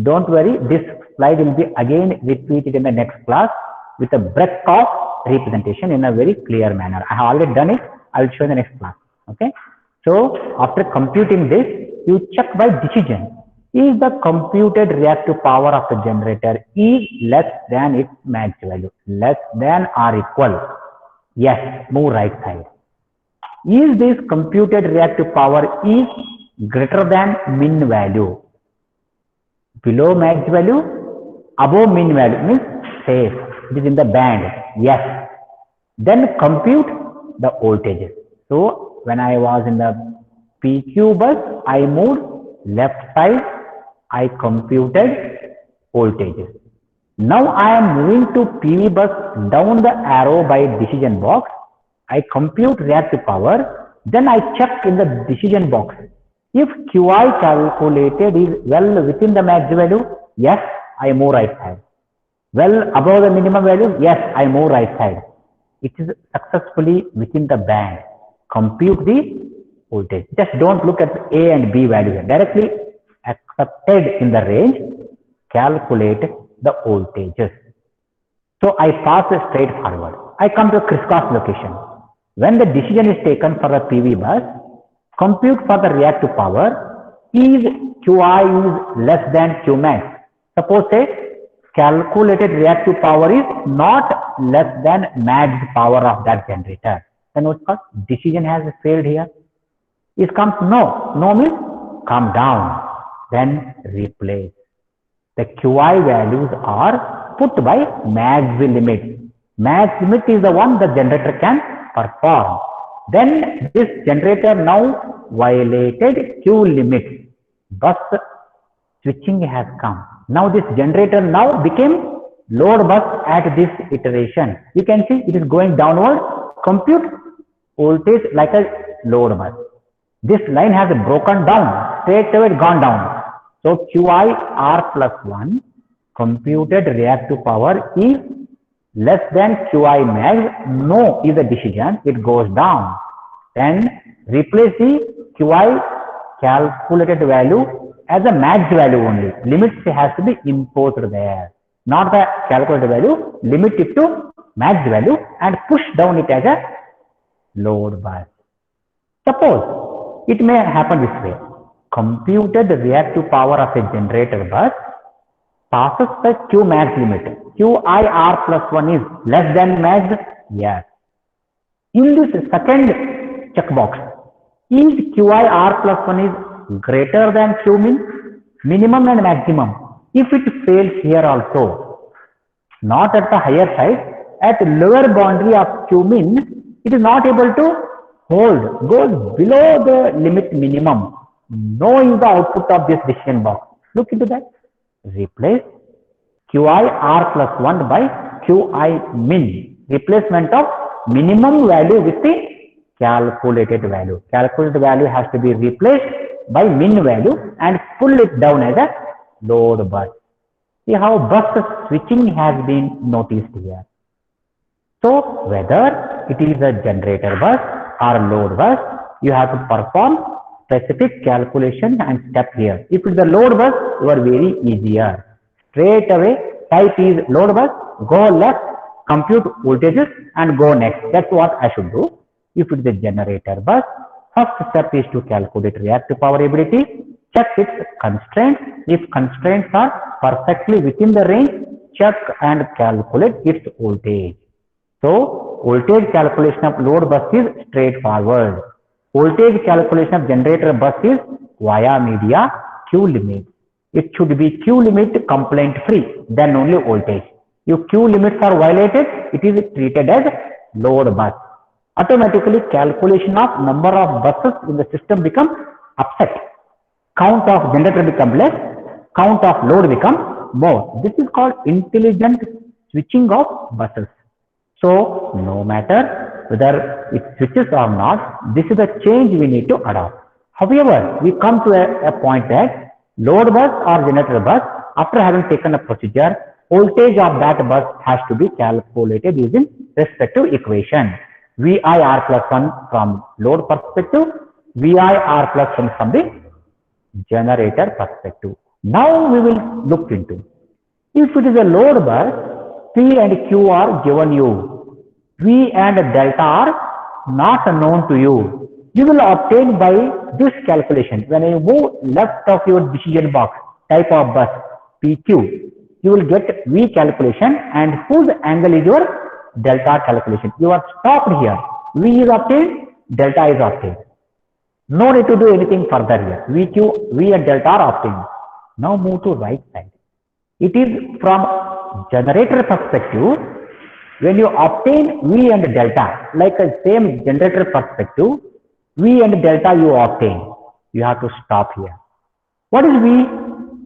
don't worry, this slide will be again repeated in the next class with a breadth of representation in a very clear manner. I have already done it. I will show in the next class. Okay. So after computing this, you check by decision. Is the computed reactive power of the generator is less than its max value, less than or equal? Yes, move right side. Is this computed reactive power is greater than min value? Below max value, above min value means safe. It is in the band. Yes. Then compute the voltages. So when I was in the PQ bus, I moved left side. I computed voltages. Now I am moving to PV bus down the arrow by decision box. I compute reactive power. Then I check in the decision box. If Qi calculated is well within the max value, yes, I move right side. Well above the minimum value, yes, I move right side. It is successfully within the band. Compute the voltage. Just don't look at A and B values. Directly accepted in the range, calculate the voltages. So I pass straight forward. I come to crisscross location. When the decision is taken for a PV bus, compute for the reactive power is Qi is less than Qmax. Suppose say calculated reactive power is not less than max power of that generator. Then what's called? Decision has failed here. It comes no. No means come down. Then replace. The Qi values are put by max limit. Max limit is the one the generator can perform. Then this generator now violated Q limit. Bus switching has come. Now this generator now became load bus at this iteration. You can see it is going downward. Compute voltage like a load bus. This line has broken down. Straight away gone down. So Qi R plus 1 computed reactive power is less than Qi max. No is a decision. It goes down. Then replace the Qi calculated value as a max value only. Limits has to be imposed there. Not the calculated value. Limit it to max value and push down it as a load bus. Suppose it may happen this way. Computed reactive power of a generator bus passes the Q max limit. Qi R plus 1 is less than max. Yes. In this second checkbox, is Qi R plus 1 is greater than Q min, minimum and maximum. If it fails here also, not at the higher side, at lower boundary of Q min, it is not able to hold, goes below the limit minimum. No is the output of this decision box. Look into that. Replace Qi R plus 1 by Qi min. Replacement of minimum value with the calculated value. Calculated value has to be replaced by min value and pull it down as a load bus. See how bus switching has been noticed here. So whether it is a generator bus or load bus, you have to perform specific calculation and step here. If it's a load bus, you are very easier. Straight away, type is load bus, go left, compute voltages and go next. That's what I should do. If it's a generator bus, first step is to calculate reactive power ability, check its constraints. If constraints are perfectly within the range, check and calculate its voltage. So voltage calculation of load bus is straightforward. Voltage calculation of generator bus is via media Q limit. It should be Q limit complaint free, then only voltage. If Q limits are violated, it is treated as load bus. Automatically calculation of number of buses in the system become upset. Count of generator become less, count of load become more. This is called intelligent switching of buses. So no matter whether it switches or not, this is a change we need to adopt. However, we come to a point that load bus or generator bus, after having taken a procedure, voltage of that bus has to be calculated using respective equation. VIR plus 1 from load perspective, VIR plus 1 from the generator perspective. Now we will look into, if it is a load bus, P and Q are given you, V and delta are not known to you. You will obtain by this calculation. When you move left of your decision box, type of bus PQ, you will get V calculation and whose angle is your delta calculation. You are stopped here. V is obtained, delta is obtained. No need to do anything further here. V and delta are obtained. Now move to right side. It is from generator perspective. When you obtain V and delta, like a same generator perspective, V and delta you obtain. You have to stop here. What is V?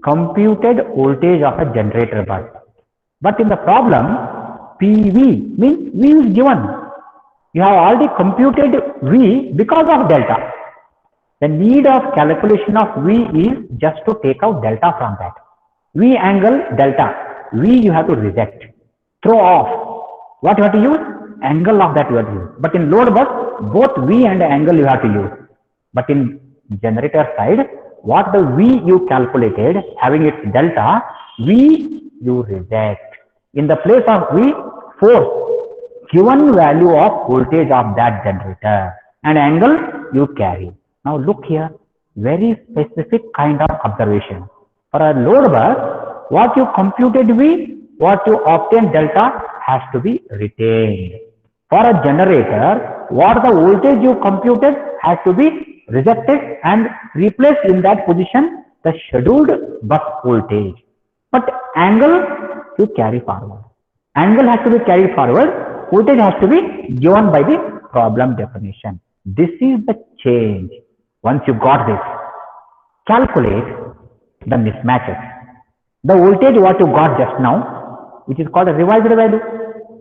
Computed voltage of a generator bus. But in the problem, PV means V is given. You have already computed V because of delta. The need of calculation of V is just to take out delta from that. V angle delta. V you have to reject. Throw off. What you have to use? Angle of that you have to use. But in load bus, both V and angle you have to use. But in generator side, what the V you calculated, having its delta, V you reject. In the place of V, force, given value of voltage of that generator, and angle you carry. Now look here, very specific kind of observation. For a load bus, what you computed V, what you obtained delta has to be retained. For a generator, what the voltage you computed has to be rejected and replaced in that position the scheduled bus voltage. But angle you carry forward. Angle has to be carried forward, voltage has to be given by the problem definition. This is the change. Once you got this, calculate the mismatches. The voltage what you got just now, which is called a revised value.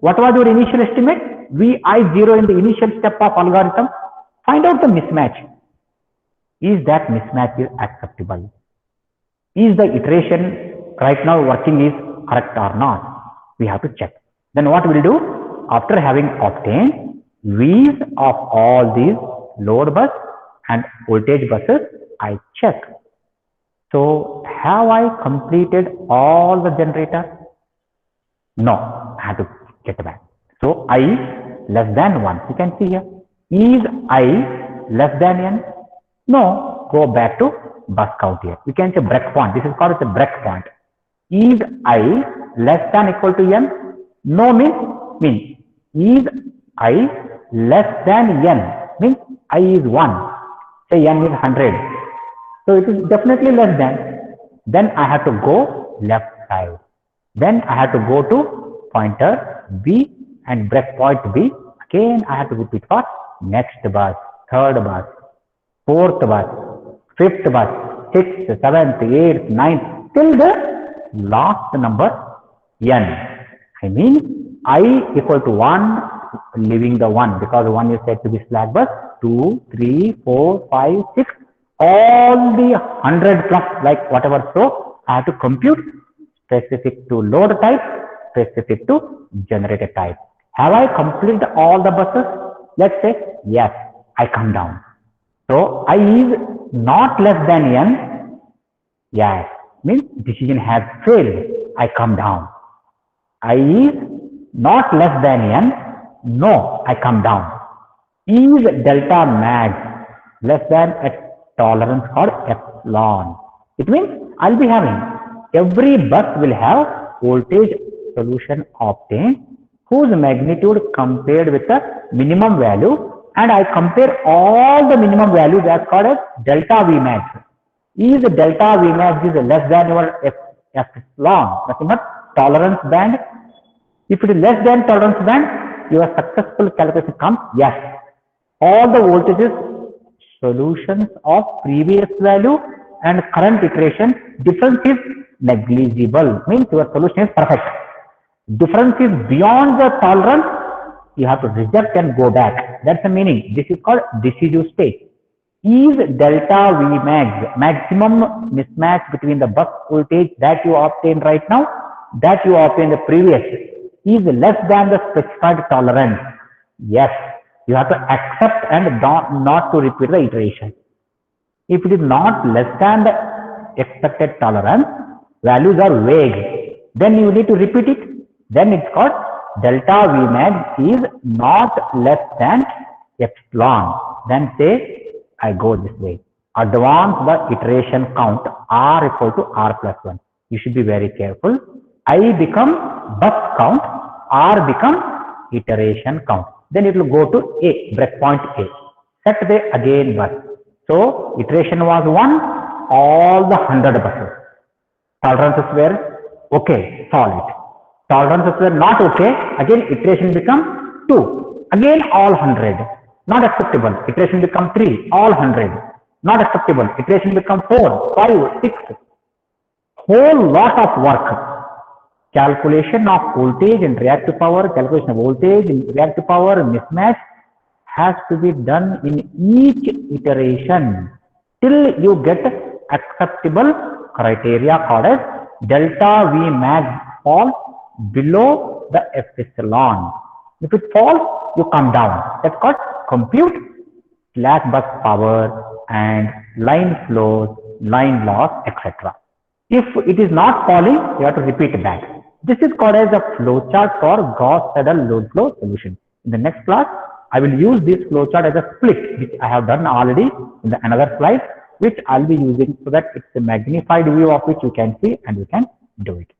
What was your initial estimate? VI0 in the initial step of algorithm. Find out the mismatch. Is that mismatch is acceptable? Is the iteration right now working is correct or not? We have to check. Then what we'll do? After having obtained V's of all these load bus and voltage buses, I check. So have I completed all the generator? No, I have to get back. So I less than 1. You can see here. Is I less than n? No. Go back to bus count here. You can say breakpoint. This is called a breakpoint. Is I less than equal to n? No means is I less than n means I is 1. Say n is 100. So it is definitely less than. Then I have to go left side. Then I have to go to pointer B and breakpoint B. Again I have to repeat for next bus, third bus, fourth bus, fifth bus, sixth, seventh, eighth, ninth, till the last number n. I mean I equal to 1, leaving the 1 because 1 is said to be slack bus. 2, 3, 4, 5, 6, all the 100 plus like whatever. So I have to compute specific to load type, specific to generator type. Have I completed all the buses? Let's say yes, I come down. So I is not less than n. Yes, means decision has failed. I come down. I is not less than n. No, I come down. Is delta max less than a tolerance called epsilon. It means I'll be having every bus will have voltage solution obtained whose magnitude compared with the minimum value, and I compare all the minimum values, that's called as delta Vmax. Is delta Vmax is less than your epsilon, nothing but tolerance band. If it is less than tolerance band, your successful calculation comes yes. All the voltages solutions of previous value and current iteration, difference is negligible, means your solution is perfect. Difference is beyond the tolerance, you have to reject and go back. That's the meaning. This is called decisive state. Is delta Vmax, maximum mismatch between the bus voltage that you obtain right now, that you obtain the previous, is less than the specified tolerance? Yes. You have to accept and not to repeat the iteration. If it is not less than the expected tolerance, values are vague, then you need to repeat it. Then it's called delta Vmax is not less than epsilon. Then say, I go this way. Advance the iteration count R equal to R plus 1. You should be very careful. I become bus count, R become iteration count. Then it will go to A, breakpoint A. Set the again bus. So iteration was 1, all the 100 buses. Tolerances were okay, solve it. Tolerances were not okay, again iteration become 2. Again all 100. Not acceptable. Iteration become 3, all 100. Not acceptable. Iteration become 4, 5, 6. Whole lot of work. Calculation of voltage and reactive power, calculation of voltage and reactive power mismatch has to be done in each iteration till you get acceptable criteria called as delta Vmax fall below the epsilon. If it falls, you come down. That's called compute slack bus power and line flows, line loss, etc. If it is not falling, you have to repeat that. This is called as a flowchart for Gauss-Seidel load flow solution. In the next class, I will use this flowchart as a split, which I have done already in another slide, which I'll be using so that it's a magnified view of which you can see and you can do it.